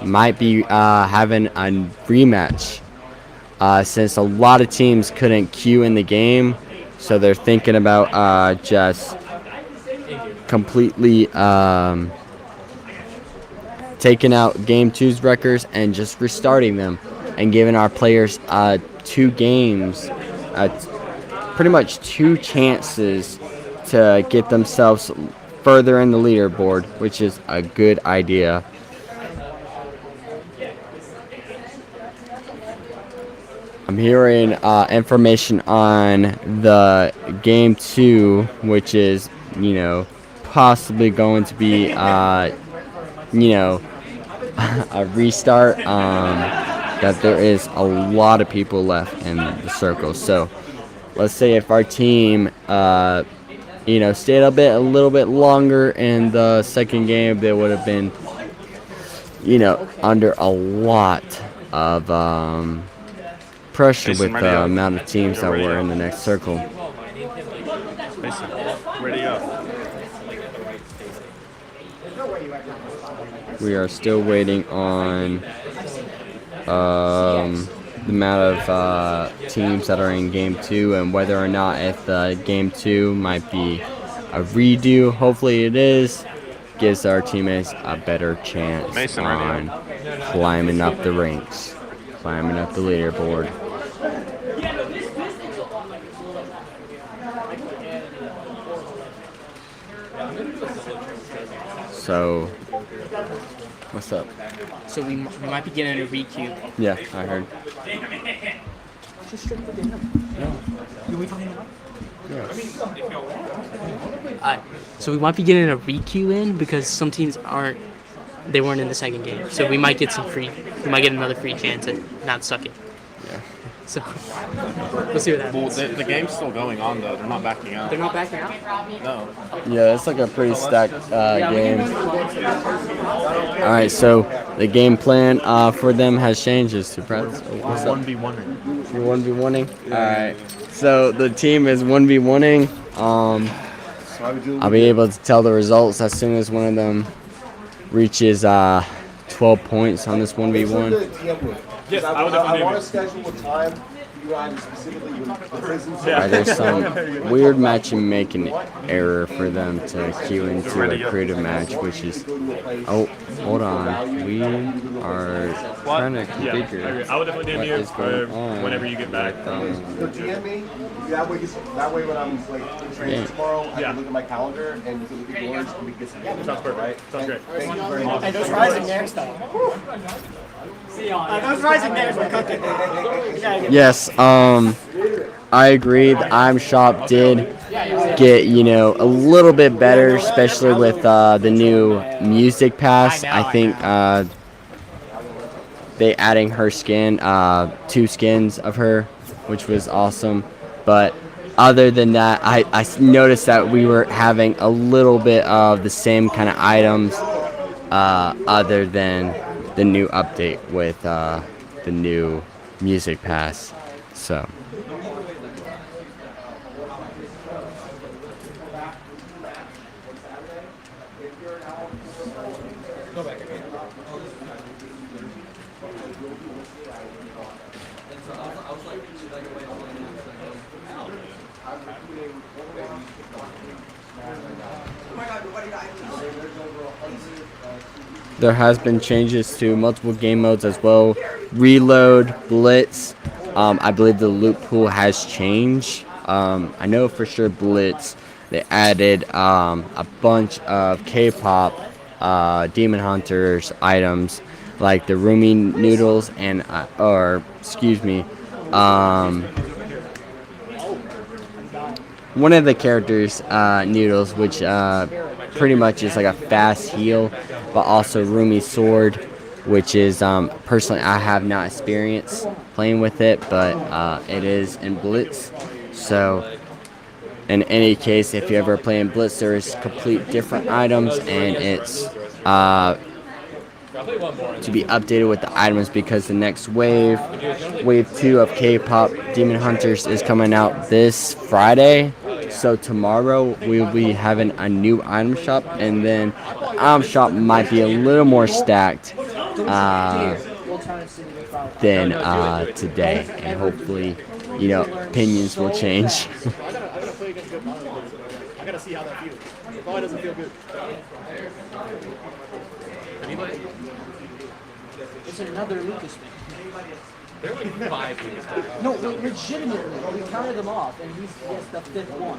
might be having a rematch since a lot of teams couldn't queue in the game, so they're thinking about just completely taking out game 2's records and just restarting them and giving our players 2 games, pretty much 2 chances to get themselves further in the leaderboard, which is a good idea. I'm hearing information on the game 2, which is, possibly going to be, a restart. That there is a lot of people left in the circle. So let's say if our team, stayed a little bit longer in the second game, they would have been, under a lot of pressure with the amount of teams that were in the next circle. Ready up. We are still waiting on the amount of teams that are in game 2 and whether or not if the game 2 might be a redo. Hopefully it is. Gives our teammates a better chance on climbing up the ranks, climbing up the leaderboard. So What's up? So we might be getting a requeue. Yeah, I heard. So we might be getting a requeue in because some teams they weren't in the second game. So we might get we might get another free chance at not sucking. Yeah. So we'll see what Well, happens. the game's still going on though. They're not backing out. They're not backing out? No. Yeah, it's like a pretty stacked game. All right, so the game plan for them has changed. Is surprised. What's up? 1v1. You're 1v1ing? All right. So the team is 1v1ing. I'll be able to tell the results as soon as one of them reaches 12 points on this 1v1. Yes, I want to schedule a time for you guys specifically with the prisons. All right, there's some weird matchmaking error for them to queue into a creative match, which is... Oh, hold on. We are trying to configure I would definitely what DM is going you on. whenever you get back. DM me. That way when I'm like in training tomorrow, I can look at my calendar and look at yours and we can get some. Sounds perfect. Right? Sounds great. Thank you very much. And those rising nares though. Those rising nares were cooking. Yes, I agree. The I'm Shop did get, a little bit better, especially with the new music pass. I think they adding her skin, 2 skins of her, which was awesome. But other than that, I noticed that we were having a little bit of the same kind of items other than the new update with the new music pass. So there has been changes to multiple game modes as well. Reload, Blitz. I believe the loot pool has changed. I know for sure Blitz. They added a bunch of K-pop Demon Hunters items like the Rumi noodles and one of the characters noodles, which pretty much is like a fast heal, but also Rumi's sword, which is personally I have not experienced playing with it, but it is in Blitz. So in any case, if you ever play in Blitz, there is complete different items, and it's to be updated with the items because the next wave 2 of K-pop Demon Hunters is coming out this Friday. So tomorrow we'll be having a new item shop, and then the item shop might be a little more stacked than today, and hopefully, opinions will change. I gotta see how that feels. It probably doesn't feel good. It's another Lucas thing. They're like 5 Lucas. No, legitimately, we counted them off, and he's the 5th one.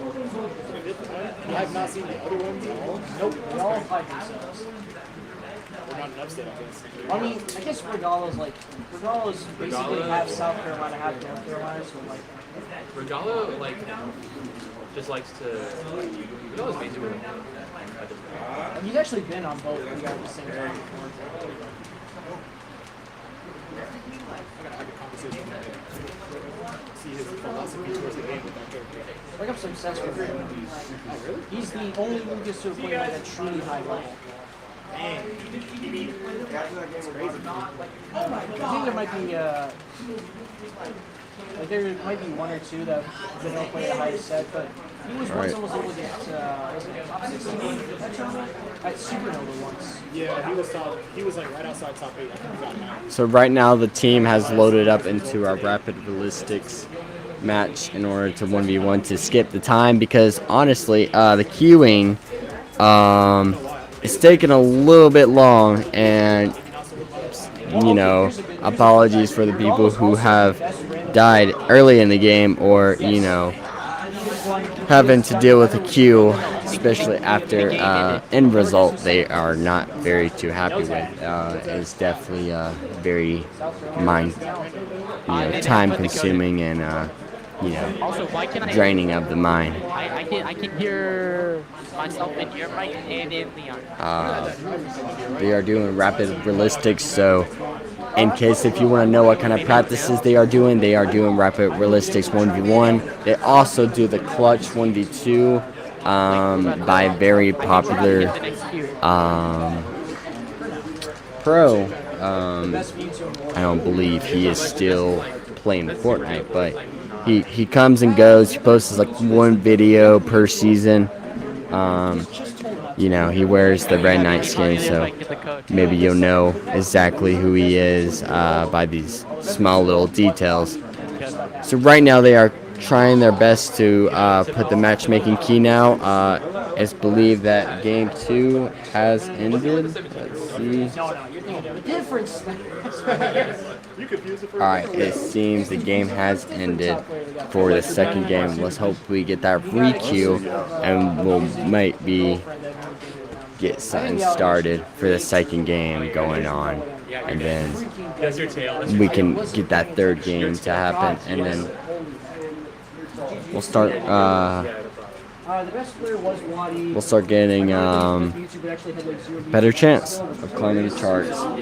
You have not seen the other ones at all? Nope, they all fight themselves. They're not an upstate, I guess. I mean, I guess Regalo's basically half South Carolina, half North Carolina, so Regalo, just likes to... Regalo's basically and you've actually been on both. We are the same time before. See his philosophy towards the game with that character. Look up some sets for him. He's the only Lucas to play at a truly high level. I think there might be there might be 1 or 2 that don't play the highest set, but he was once almost able to get top 16 at Supernova once. Yeah, he was like right outside top 8. I think he got him out. So right now the team has loaded up into our rapid ballistics match in order to 1v1 to skip the time, because honestly the queuing it's taken a little bit long, and apologies for the people who have died early in the game or having to deal with a queue. especially after end result they are not very too happy with. It's definitely very time consuming and Also, why can I? draining of the mind. I can hear myself in your mic and in Leon. They are doing rapid realistics, so in case if you want to know what kind of practices they are doing rapid realistics 1v1. They also do the clutch 1v2 by a very popular pro. I don't believe he is still playing Fortnite, but he comes and goes. He posts like one video per season. He wears the red knight skin, so maybe you'll know exactly who he is by these small little details. So right now they are trying their best to put the matchmaking key now. It's believed that game 2 has ended. Let's see. Alright, it seems the game has ended for the second game. Let's hope we get that re-queue and we'll maybe get something started for the second game going on. And then we can get that third game to happen. And then we'll start getting better chance of climbing the charts. So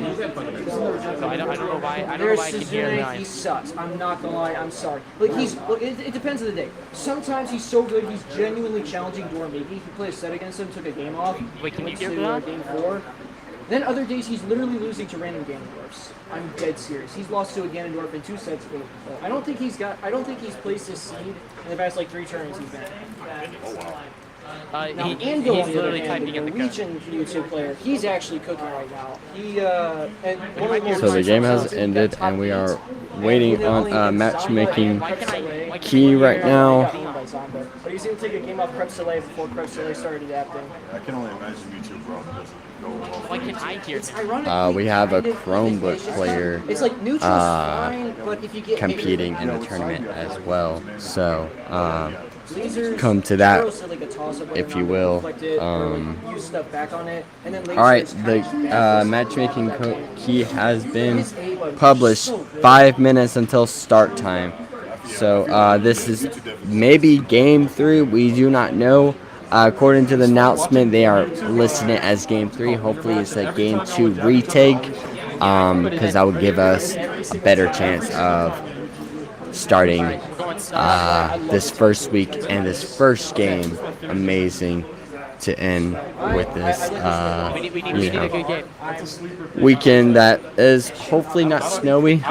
I don't know why. I don't know why I can hear Leon. He sucks. I'm not gonna lie. I'm sorry. Like it depends on the day. Sometimes he's so good. He's genuinely challenging Dormigi. He played a set against him, took a game off. Wait, can you hear to, Leon? game 4. Then other days he's literally losing to random Ganondorfs. I'm dead serious. He's lost to a Ganondorf in 2 sets. I don't think he's placed his seed in the past like 3 turns he's been. Now, He's Ando, on the other literally hand, typing the in the code. Norwegian YouTube player, he's actually cooking right now. So the game has ended and we are waiting on matchmaking key right now. But he's going to take a game off Crep Soleil before Crep Soleil started adapting. I can only imagine YouTube, bro. Why can I hear It's him? ironic. We have a Chromebook player It's like neutral's fine, but if you get competing in the tournament as well. So lasers, come to that, arrows are like a toss-up, if you will. use stuff back on it, and then Alright, lasers the kind of matchmaking key has been published. 5 minutes until start time. So this is maybe game 3. We do not know. According to the announcement, they are listing it as game 3. Hopefully it's a game 2 retake, because that would give us a better chance of starting this first week and this first game amazing to end with this weekend that is hopefully not snowy.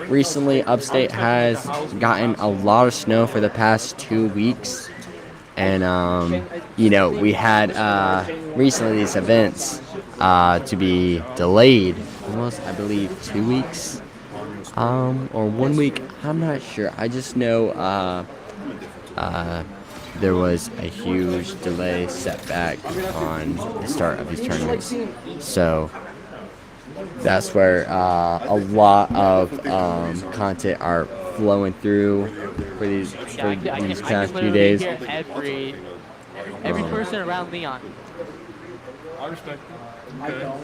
Recently Upstate has gotten a lot of snow for the past 2 weeks, and we had recently these events to be delayed almost, I believe, 2 weeks or 1 week. I'm not sure. I just know there was a huge delay setback on the start of these tournaments. So that's where a lot of content are flowing through for these past few days. Every person around Leon. I respect it. I don't.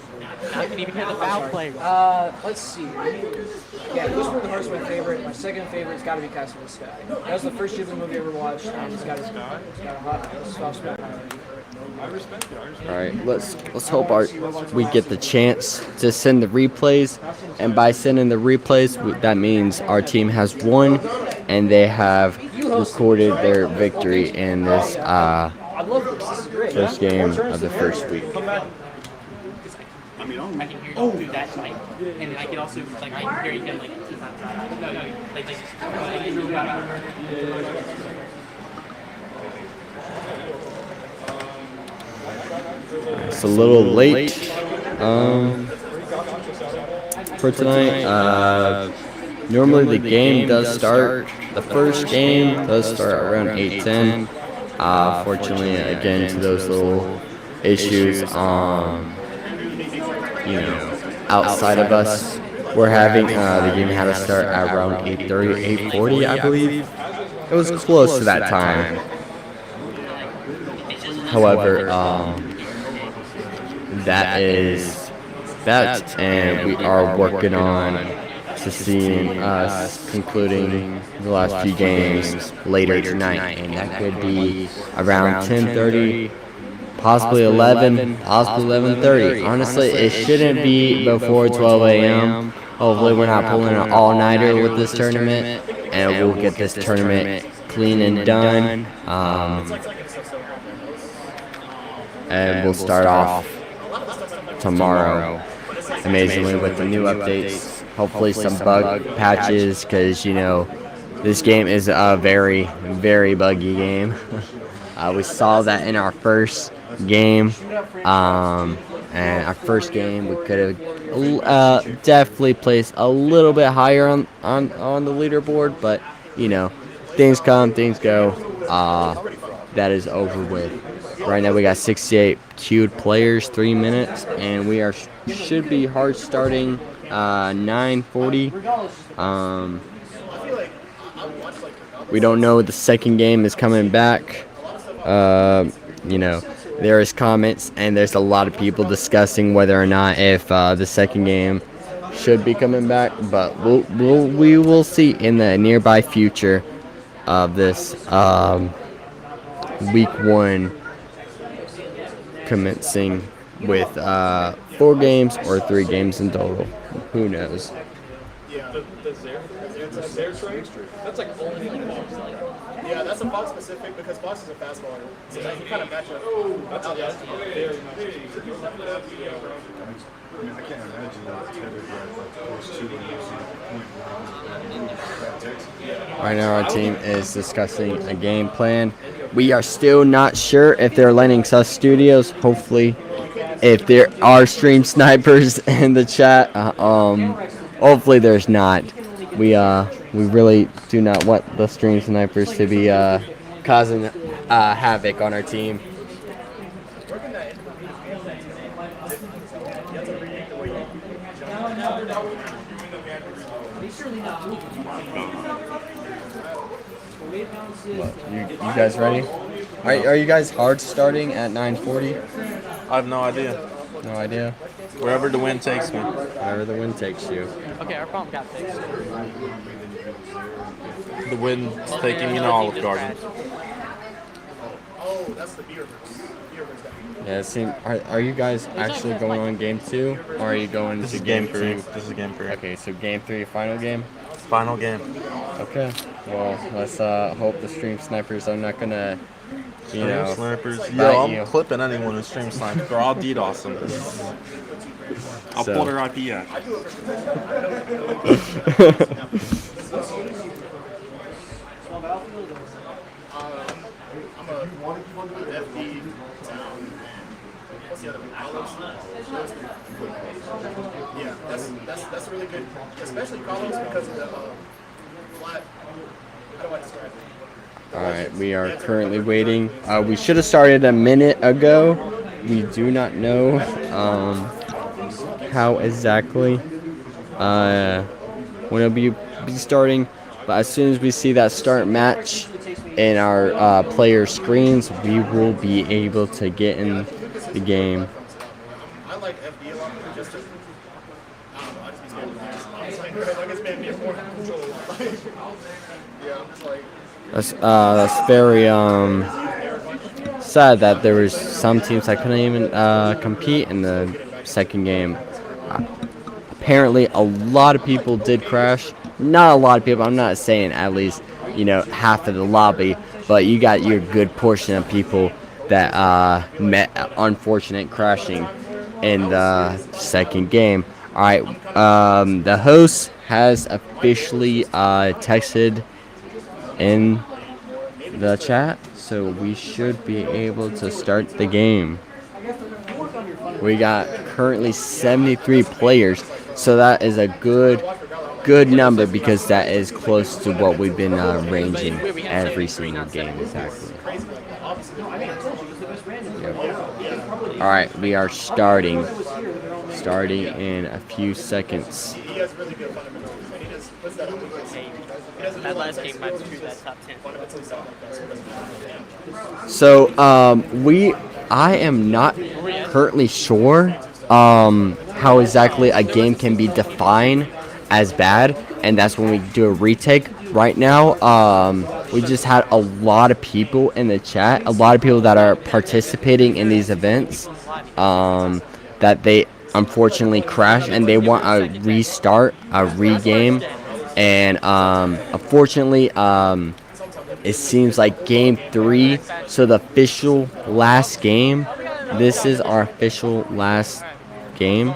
I can even hear the foul play. Let's see. Yeah, Whisper of the Heart's my favorite. My second favorite's got to be Castle in the Sky. That was the first Ghibli movie I ever watched, and it's got a hot soft spot on it. I respect it. All right, let's hope we get the chance to send the replays, and by sending the replays, that means our team has won, and they have recorded their victory in this first game of the first week. I can hear you through that mic, and I can also I can hear you like It's a little late for tonight. Normally the game does start. The first game does start around 8:10. Fortunately, again, to those little issues, outside of us, we're having the game had to start at around 8:30, 8:40, I believe. It was close to that time. However, that, and we are working on to seeing us concluding the last few games later tonight, and that could be around 10:30, possibly 11, possibly 11:30. Honestly, it shouldn't be before 12 a.m. Hopefully, we're not pulling an all-nighter with this tournament, and we'll get this tournament clean and done. And we'll start off tomorrow, amazingly, with the new updates. Hopefully some bug patches, because, you know, this game is a very, very buggy game. We saw that in our first game. And our first game, we could have definitely placed a little bit higher on the leaderboard, but, you know, things come, things go. That is over with. Right now we got 68 queued players, 3 minutes, and we should be hard starting 9:40. We don't know the second game is coming back. You know, there is comments, and there's a lot of people discussing whether or not if the second game should be coming back, but we will see in the nearby future of this week 1 commencing with 4 games or 3 games in total. Who knows? That's like only box. Yeah, that's a box specific because box is a fastball. So that you kind of match up. That's very much. I can't imagine Right now our team is discussing a game plan. We are still not sure if they're letting us studios. Hopefully, if there are stream snipers in the chat, hopefully there's not. We really do not want the stream snipers to be causing havoc on our team. You guys ready? Are you guys hard starting at 9:40? I have no idea. No idea. Wherever the wind takes me. Wherever the wind takes you. Okay, our problem got fixed. The wind's taking me to Olive Garden. Oh, that's the beer. Yeah, it seems. Are you guys actually going on game 2, or are you going This to is game 3. 2? This is game 3. Okay, so game 3, final game. Final game. Okay. Well, let's hope the stream snipers are not gonna, you know, Snipers. bite Yo, I'm you. clipping anyone who stream snipers, or I'll DDoS them. I'll So- pull their IP out. Yeah, that's really good, especially Carlos because of the flat. How do I describe it? All right, we are currently waiting. We should have started a minute ago. We do not know how exactly when it'll be starting, but as soon as we see that start match in our player screens, we will be able to get in the game. I like FD a lot just to, I don't know, I just be scared of the I guess maybe more control. Yeah, I'm just like. That's very sad that there was some teams that couldn't even compete in the second game. Apparently, a lot of people did crash. Not a lot of people. I'm not saying at least, you know, half of the lobby, but you got your good portion of people that met unfortunate crashing in the second game. All right, the host has officially texted in the chat, so we should be able to start the game. We got currently 73 players, so that is a good number because that is close to what we've been ranging every single game. Exactly. Yep. All right, we are starting in a few seconds. He has really good fundamentals. That last game might be that top 10. So I am not currently sure how exactly a game can be defined as bad, and that's when we do a retake. Right now, we just had a lot of people in the chat, a lot of people that are participating in these events, that they unfortunately crashed and they want a restart, a regame, and unfortunately, it seems like game 3, so the official last game. This is our official last game.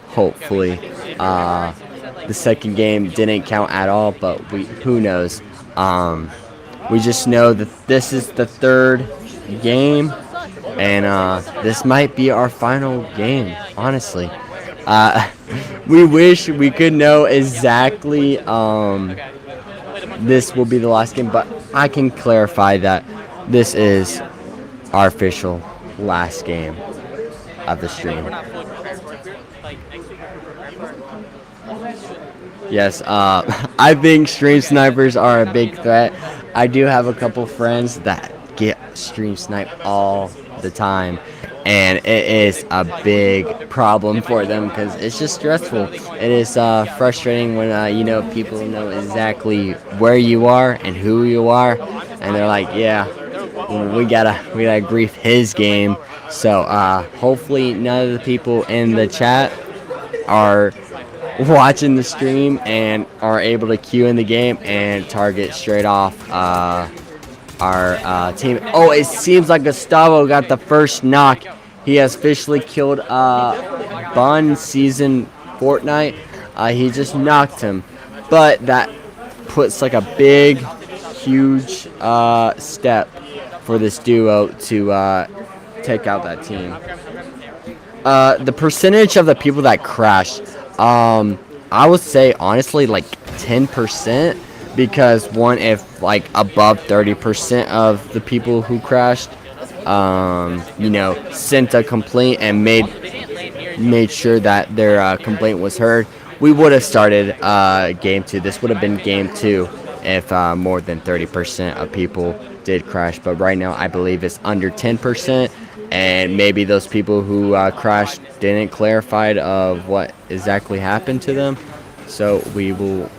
Hopefully, the second game didn't count at all, but who knows? We just know that this is the third game, and this might be our final game. Honestly, we wish we could know exactly. This will be the last game, but I can clarify that this is our official last game of the stream. Yes, I think stream snipers are a big threat. I do have a couple friends that get stream sniped all the time, and it is a big problem for them because it's just stressful. It is frustrating when people know exactly where you are and who you are, and they're like, yeah, we gotta grief his game. So hopefully none of the people in the chat are watching the stream and are able to queue in the game and target straight off our team. Oh, it seems like Gustavo got the first knock. He has officially killed Bun Season Fortnite. He just knocked him, but that puts like a big, huge step for this duo to take out that team. The percentage of the people that crashed, I would say honestly like 10%, because if like above 30% of the people who crashed sent a complaint and made sure that their complaint was heard, we would have started game 2. This would have been game 2 if more than 30% of people did crash, but right now I believe it's under 10%. And maybe those people who crashed didn't clarify of what exactly happened to them. So we will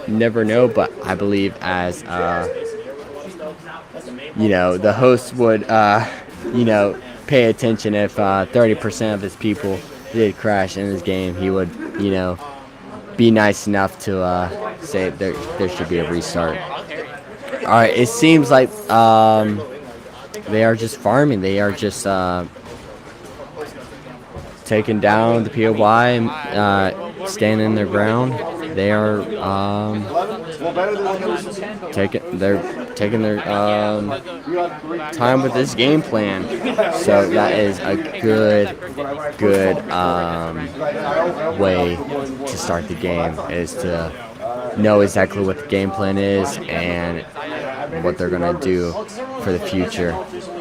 never know, but I believe as, the host would, pay attention if 30% of his people did crash in this game, he would, be nice enough to say there should be a restart. All right, it seems like they are just farming. They are just taking down the POY, standing their ground. They are taking their time with this game plan. So that is a good way to start the game, is to know exactly what the game plan is and what they're gonna do for the future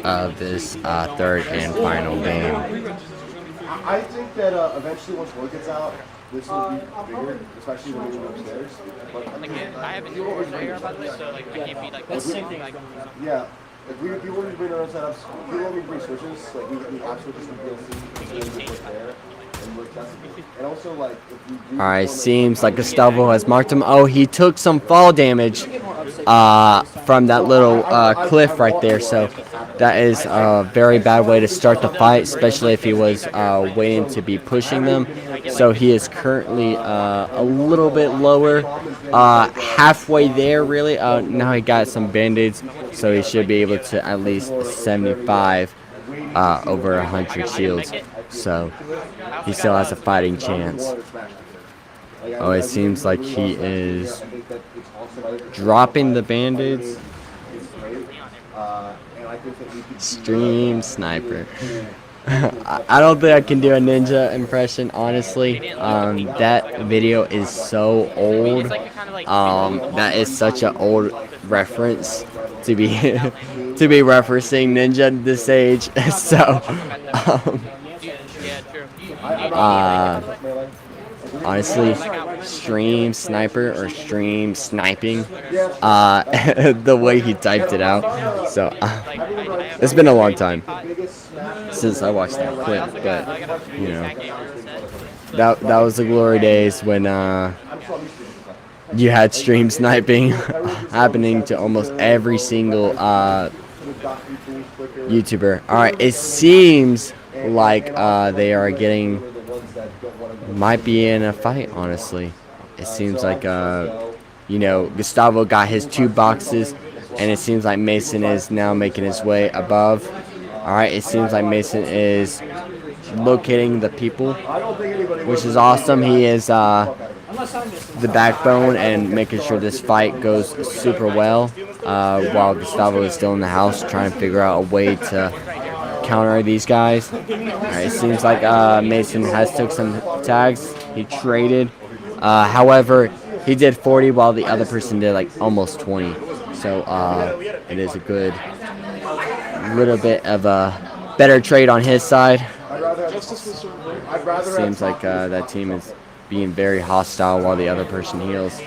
of this third and final game. I think that eventually once word gets out, this will be bigger, especially when we move upstairs. But I haven't heard about this, so I can't be yeah. If we want to bring our own setups, we want to bring switches, we have switches from DLC, there. And also, if we do, alright, seems like Gustavo has marked him. Oh, he took some fall damage from that little cliff right there. So that is a very bad way to start the fight, especially if he was waiting to be pushing them. So he is currently a little bit lower, halfway there really. Now he got some band-aids, so he should be able to at least 75 over 100 shields. So he still has a fighting chance. Oh, it seems like he is dropping the band-aids. Stream sniper. I don't think I can do a ninja impression, honestly. That video is so old. That is such an old reference to be referencing ninja this age. So true. Honestly, stream sniper or stream sniping, the way he typed it out. So it's been a long time since I watched that clip, but you know, that was the glory days when you had stream sniping happening to almost every single YouTuber. All right, it seems like they are getting, might be in a fight, honestly. It seems like you know, Gustavo got his 2 boxes, and it seems like Mason is now making his way above. All right, it seems like Mason is locating the people, which is awesome. He is the backbone and making sure this fight goes super well, while Gustavo is still in the house trying to figure out a way to counter these guys. Alright, it seems like Mason has took some tags. He traded. However, he did 40 while the other person did like almost 20. So it is a good little bit of a better trade on his side. Seems like that team is being very hostile while the other person heals.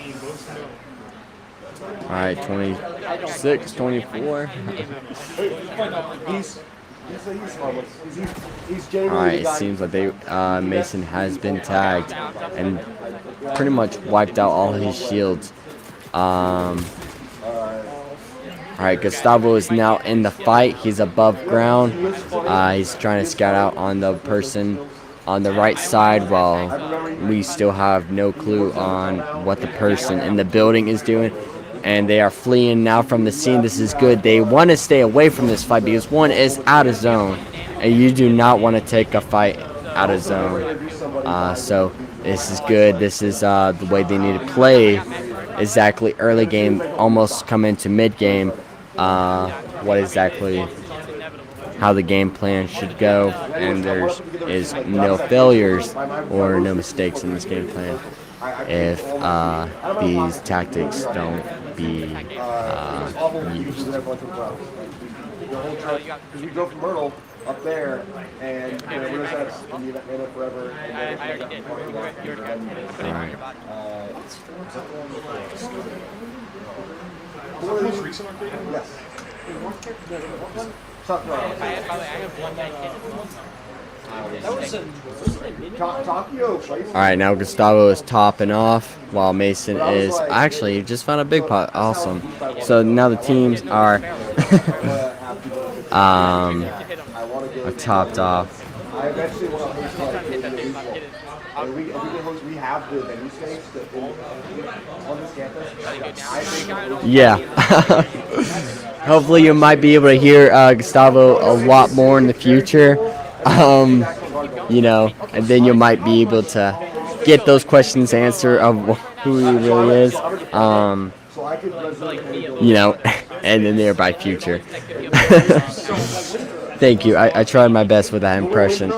Alright, 26, 24. Alright, it seems like they Mason has been tagged and pretty much wiped out all his shields. Alright, Gustavo is now in the fight. He's above ground. He's trying to scout out on the person on the right side while we still have no clue on what the person in the building is doing. And they are fleeing now from the scene. This is good. They want to stay away from this fight because one is out of zone, and you do not want to take a fight out of zone. So this is good. This is the way they need to play. Exactly, early game, almost come into mid game. What exactly how the game plan should go, and there is no failures or no mistakes in this game plan if these tactics don't be used. We go from Myrtle up there, and we're just going to be forever. I already did. Your turn. I'm putting it on your body. Yes. I have one guy Tokyo. Alright, now Gustavo is topping off while Mason is actually just found a big pot. Awesome. So now the teams are topped off. I eventually want to we have the venue space on this campus. Yeah. Hopefully you might be able to hear Gustavo a lot more in the future. You know, and then you might be able to get those questions answered of who he really is. You know, and the nearby future. Thank you. I tried my best with that impression.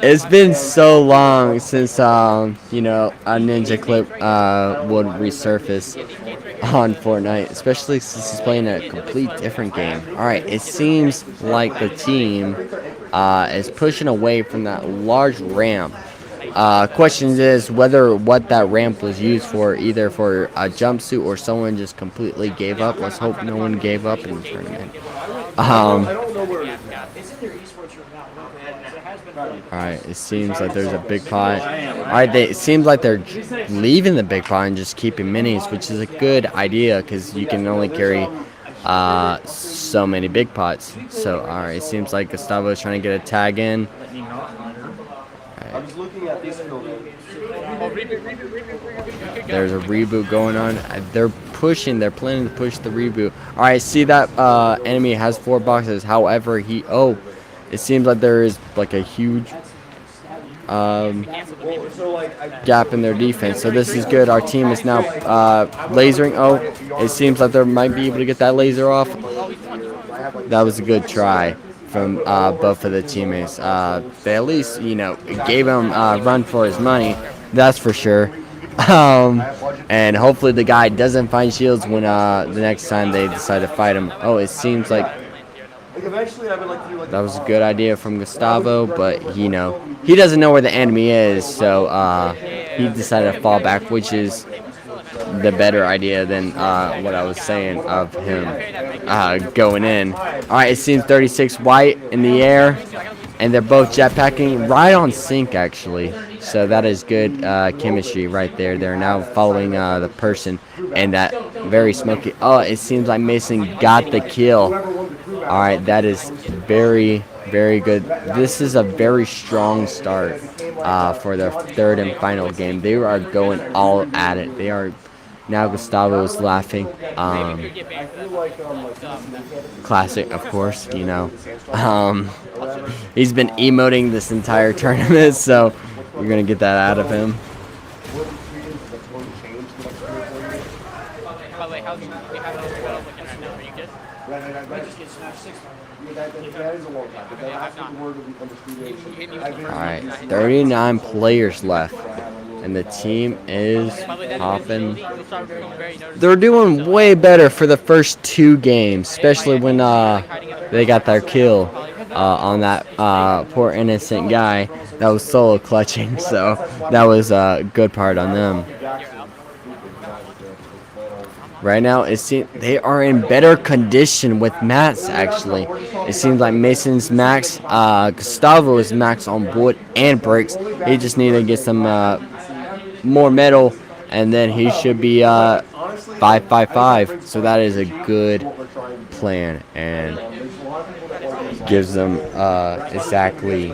It's been so long since you know, a ninja clip would resurface on Fortnite, especially since he's playing a complete different game. Alright, it seems like the team is pushing away from that large ramp. Question is whether what that ramp was used for, either for a jumpsuit or someone just completely gave up. Let's hope no one gave up in the tournament. Alright, it seems like there's a big pot. Alright, it seems like they're leaving the big pot and just keeping minis, which is a good idea because you can only carry so many big pots. So, alright, it seems like Gustavo is trying to get a tag in. There's a reboot going on. They're planning to push the reboot. Alright, see that enemy has 4 boxes. However, it seems like there is like a huge gap in their defense. So this is good. Our team is now lasering. Oh, it seems like they might be able to get that laser off. That was a good try from both of the teammates. They at least, you know, gave him a run for his money. That's for sure. And hopefully the guy doesn't find shields when the next time they decide to fight him. Oh, it seems like Like eventually, I would like to do like. That was a good idea from Gustavo, but you know, he doesn't know where the enemy is, so he decided to fall back, which is the better idea than what I was saying of him going in. All right, it seems 36 white in the air, and they're both jetpacking right on sync, actually. So that is good chemistry right there. They're now following the person, and that very smoky. Oh, it seems like Mason got the kill. All right, that is very, very good. This is a very strong start for their third and final game. They are going all at it. They are. Now Gustavo is laughing. Classic, of course, you know. He's been emoting this entire tournament, so we're going to get that out of him. By the way, how's looking right now? Are you good? Alright, 39 players left. And the team is hopping. They're doing way better for the first 2 games, especially when they got their kill on that poor innocent guy that was solo clutching. So that was a good part on them. Right now, it seems they are in better condition with mats, actually. It seems like Mason's max, Gustavo is max on wood and bricks. He just need to get some more metal, and then he should be 5-5-5. So that is a good plan, and gives them exactly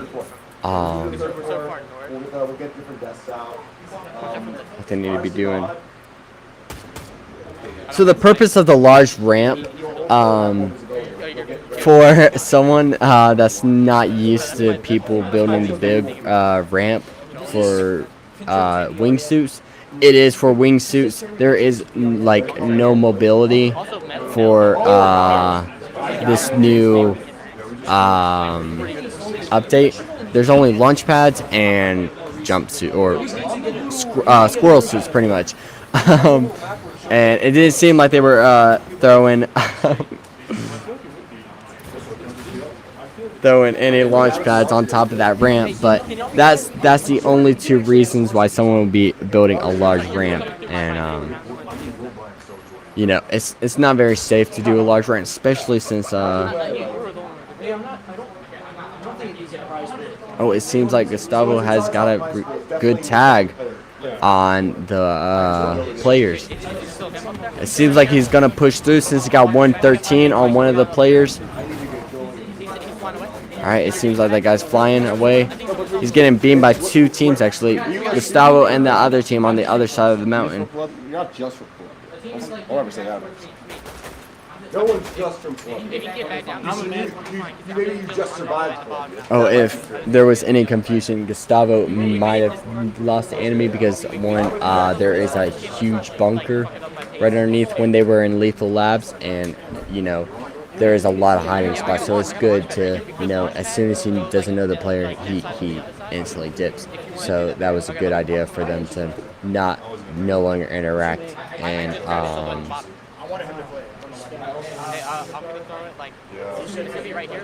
what they need to be doing. So the purpose of the large ramp, for someone that's not used to people building the big ramp for wingsuits, it is for wingsuits. There is like no mobility for this new update. There's only launch pads and jumpsuit or squirrel suits, pretty much. And it didn't seem like they were throwing any launch pads on top of that ramp, but that's the only 2 reasons why someone would be building a large ramp. And you know, it's not very safe to do a large ramp, especially since oh, it seems like Gustavo has got a good tag on the players. It seems like he's gonna push through since he got 113 on one of the players. Alright, it seems like that guy's flying away. He's getting beamed by 2 teams, actually. Gustavo and the other team on the other side of the mountain. You're not just from Club. I'll never say that. No one's just from Club. If you get back down, Maybe you just survived Club. Oh, if there was any confusion, Gustavo might have lost the enemy because, one, there is a huge bunker right underneath when they were in Lethal Labs, and, you know, there is a lot of hiding spots, so it's good to, you know, as soon as he doesn't know the player, he instantly dips. So that was a good idea for them to no longer interact. And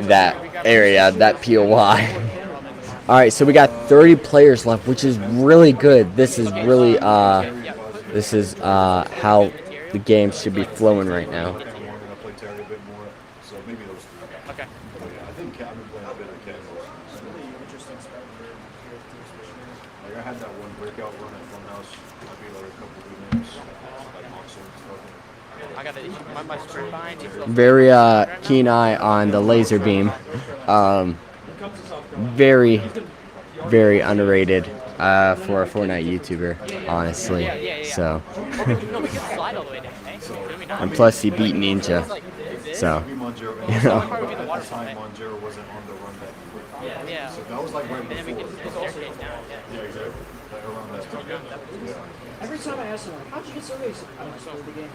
that area, that POI. All right, so we got 30 players left, which is really good. This is really how the game should be flowing right now. Very keen eye on the laser beam. Very, very underrated for a Fortnite YouTuber, honestly. So, and plus he beat Ninja, so you know. Every time I ask him, like, how'd you get so racist? I just played the game.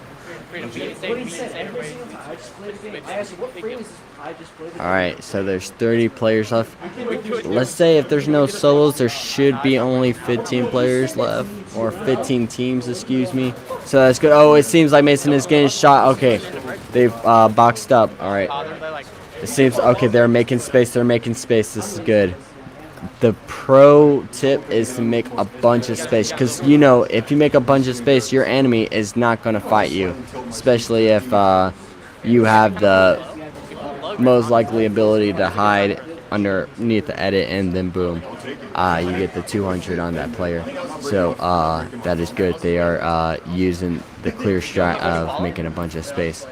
What he said every single time, I just played the game. I asked him, what phrase is I just played the game. Alright, so there's 30 players left. Let's say if there's no solos, there should be only 15 players left. Or 15 teams, excuse me. So that's good. Oh, it seems like Mason is getting shot. Okay, they've boxed up. Alright. It seems okay. They're making space. They're making space. This is good. The pro tip is to make a bunch of space, because you know if you make a bunch of space, your enemy is not going to fight you, especially if you have the most likely ability to hide underneath the edit, and then boom, you get the 200 on that player. So that is good. They are using the clear strat of making a bunch of space.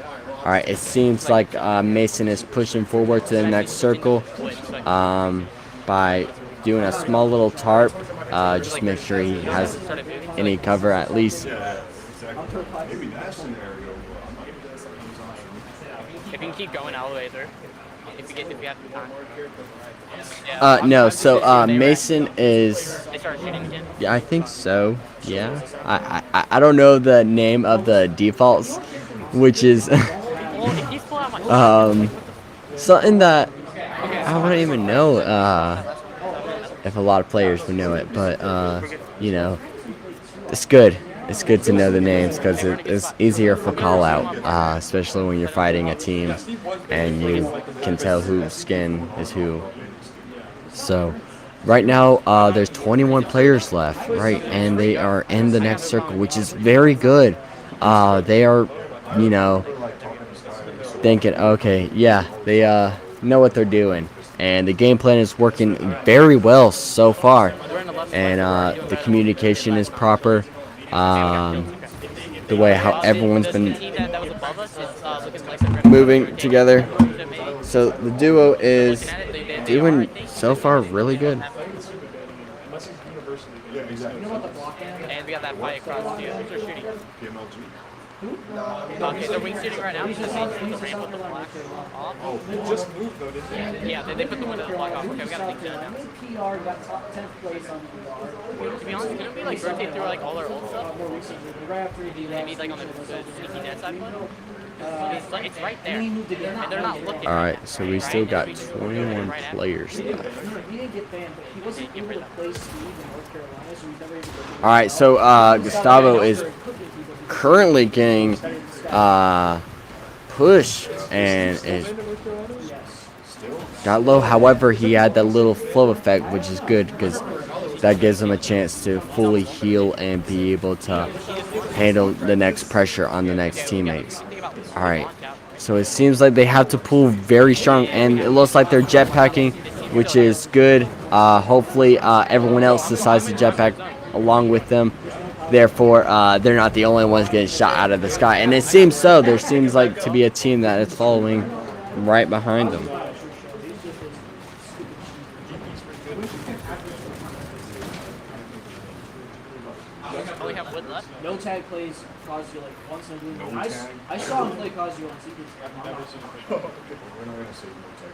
All right, it seems like Mason is pushing forward to the next circle by doing a small little tarp. Just make sure he has any cover at least. If you can keep going all the way through. If you have time. No, so Mason is. They start shooting again. Yeah, I think so. Yeah, I don't know the name of the defaults, which is something that I don't even know if a lot of players would know it, but you know, it's good. It's good to know the names because it's easier for call out, especially when you're fighting a team and you can tell whose skin is who. So right now there's 21 players left, right, and they are in the next circle, which is very good. They are, you know, thinking, okay, yeah, they know what they're doing, and the game plan is working very well so far, and the communication is proper. The way how everyone's been moving together. So the duo is doing so far really good. And we got that fight across too. They're shooting. Okay, they're wing shooting right now. Just the ramp with the block off. Oh, they just moved though, didn't they? Yeah, they put the window block off. Okay, we got a big now. PR got top 10th place on PR. To be honest, couldn't we like rotate through like all our old stuff? Maybe like on the sneaky net side one? It's right there. And they're not looking. Alright, so we still got 21 players left. Alright, so Gustavo is currently getting pushed and it got low. However, he had that little flow effect, which is good because that gives him a chance to fully heal and be able to handle the next pressure on the next teammates. Alright, so it seems like they have to pull very strong, and it looks like they're jetpacking, which is good. Hopefully everyone else decides to jetpack along with them. Therefore, they're not the only ones getting shot out of the sky. And it seems so. There seems like to be a team that is following right behind them. No tag plays Kazuya like once in a blue moon. I saw him play Kazuya on Secret. We're not going to say no tag.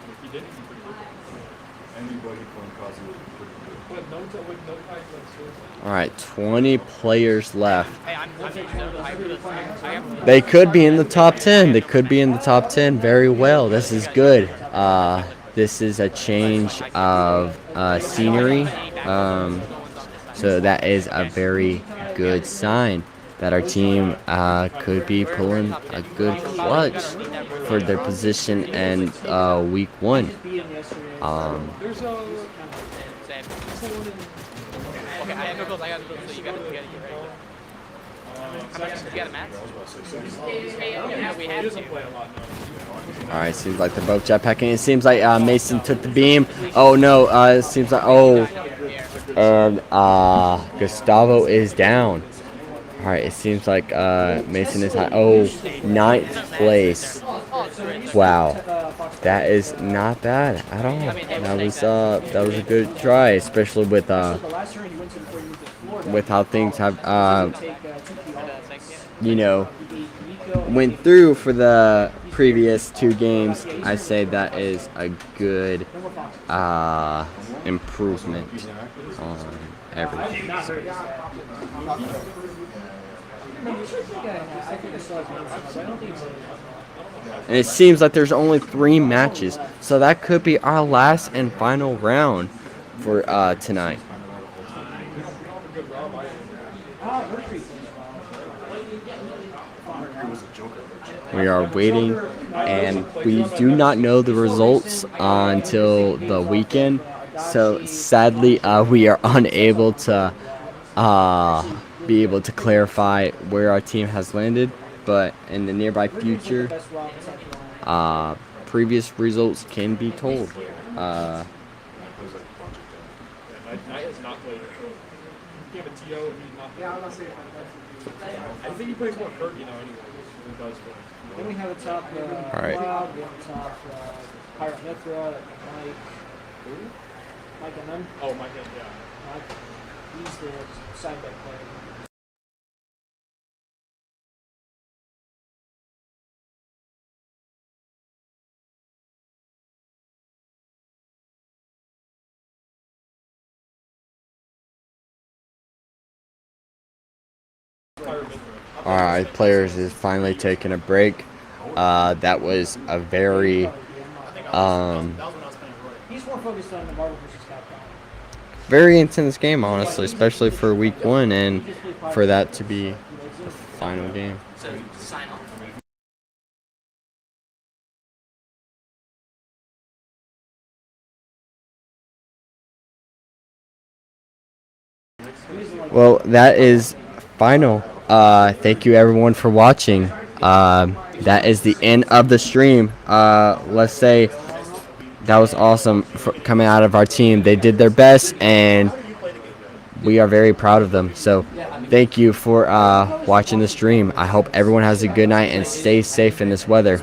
If he didn't, anybody playing Kazuya is pretty good. Alright, 20 players left. They could be in the top 10. They could be in the top 10 very well. This is good. This is a change of scenery. So that is a very good sign that our team could be pulling a good clutch for their position in week 1. Okay, I have no goals. I got no goals, so you gotta get ready. You got a match? Yeah, we have to. Alright, seems like they're both jetpacking. It seems like Mason took the beam. Oh no, it seems like, and Gustavo is down. Alright, it seems like Mason is high. Oh, 9th place. Wow, that is not bad at all. That was a good try, especially with how things have you know, went through for the previous 2 games. I say that is a good improvement on everything. And it seems like there's only 3 matches, so that could be our last and final round for tonight. We are waiting and we do not know the results until the weekend. So sadly, we are unable to be able to clarify where our team has landed. But in the nearby future, previous results can be told. Knight has not played. He have a TO and he's not. Yeah, I'm not saying. I think he plays more Kurt, anyway. He does. Then we have a top All right. Cloud, we have a top Pirate Mithra, Mike. Mike and them. Oh, Mike, yeah. Mike, he's the side back player. All right, players is finally taking a break. That was a very He's more focused on the Marvel vs. Capcom. very intense game, honestly, especially for week 1 and for that to be the final game. So sign off. Well, that is final. Thank you everyone for watching. That is the end of the stream. Let's say that was awesome coming out of our team. They did their best, and we are very proud of them. So thank you for watching the stream. I hope everyone has a good night and stay safe in this weather.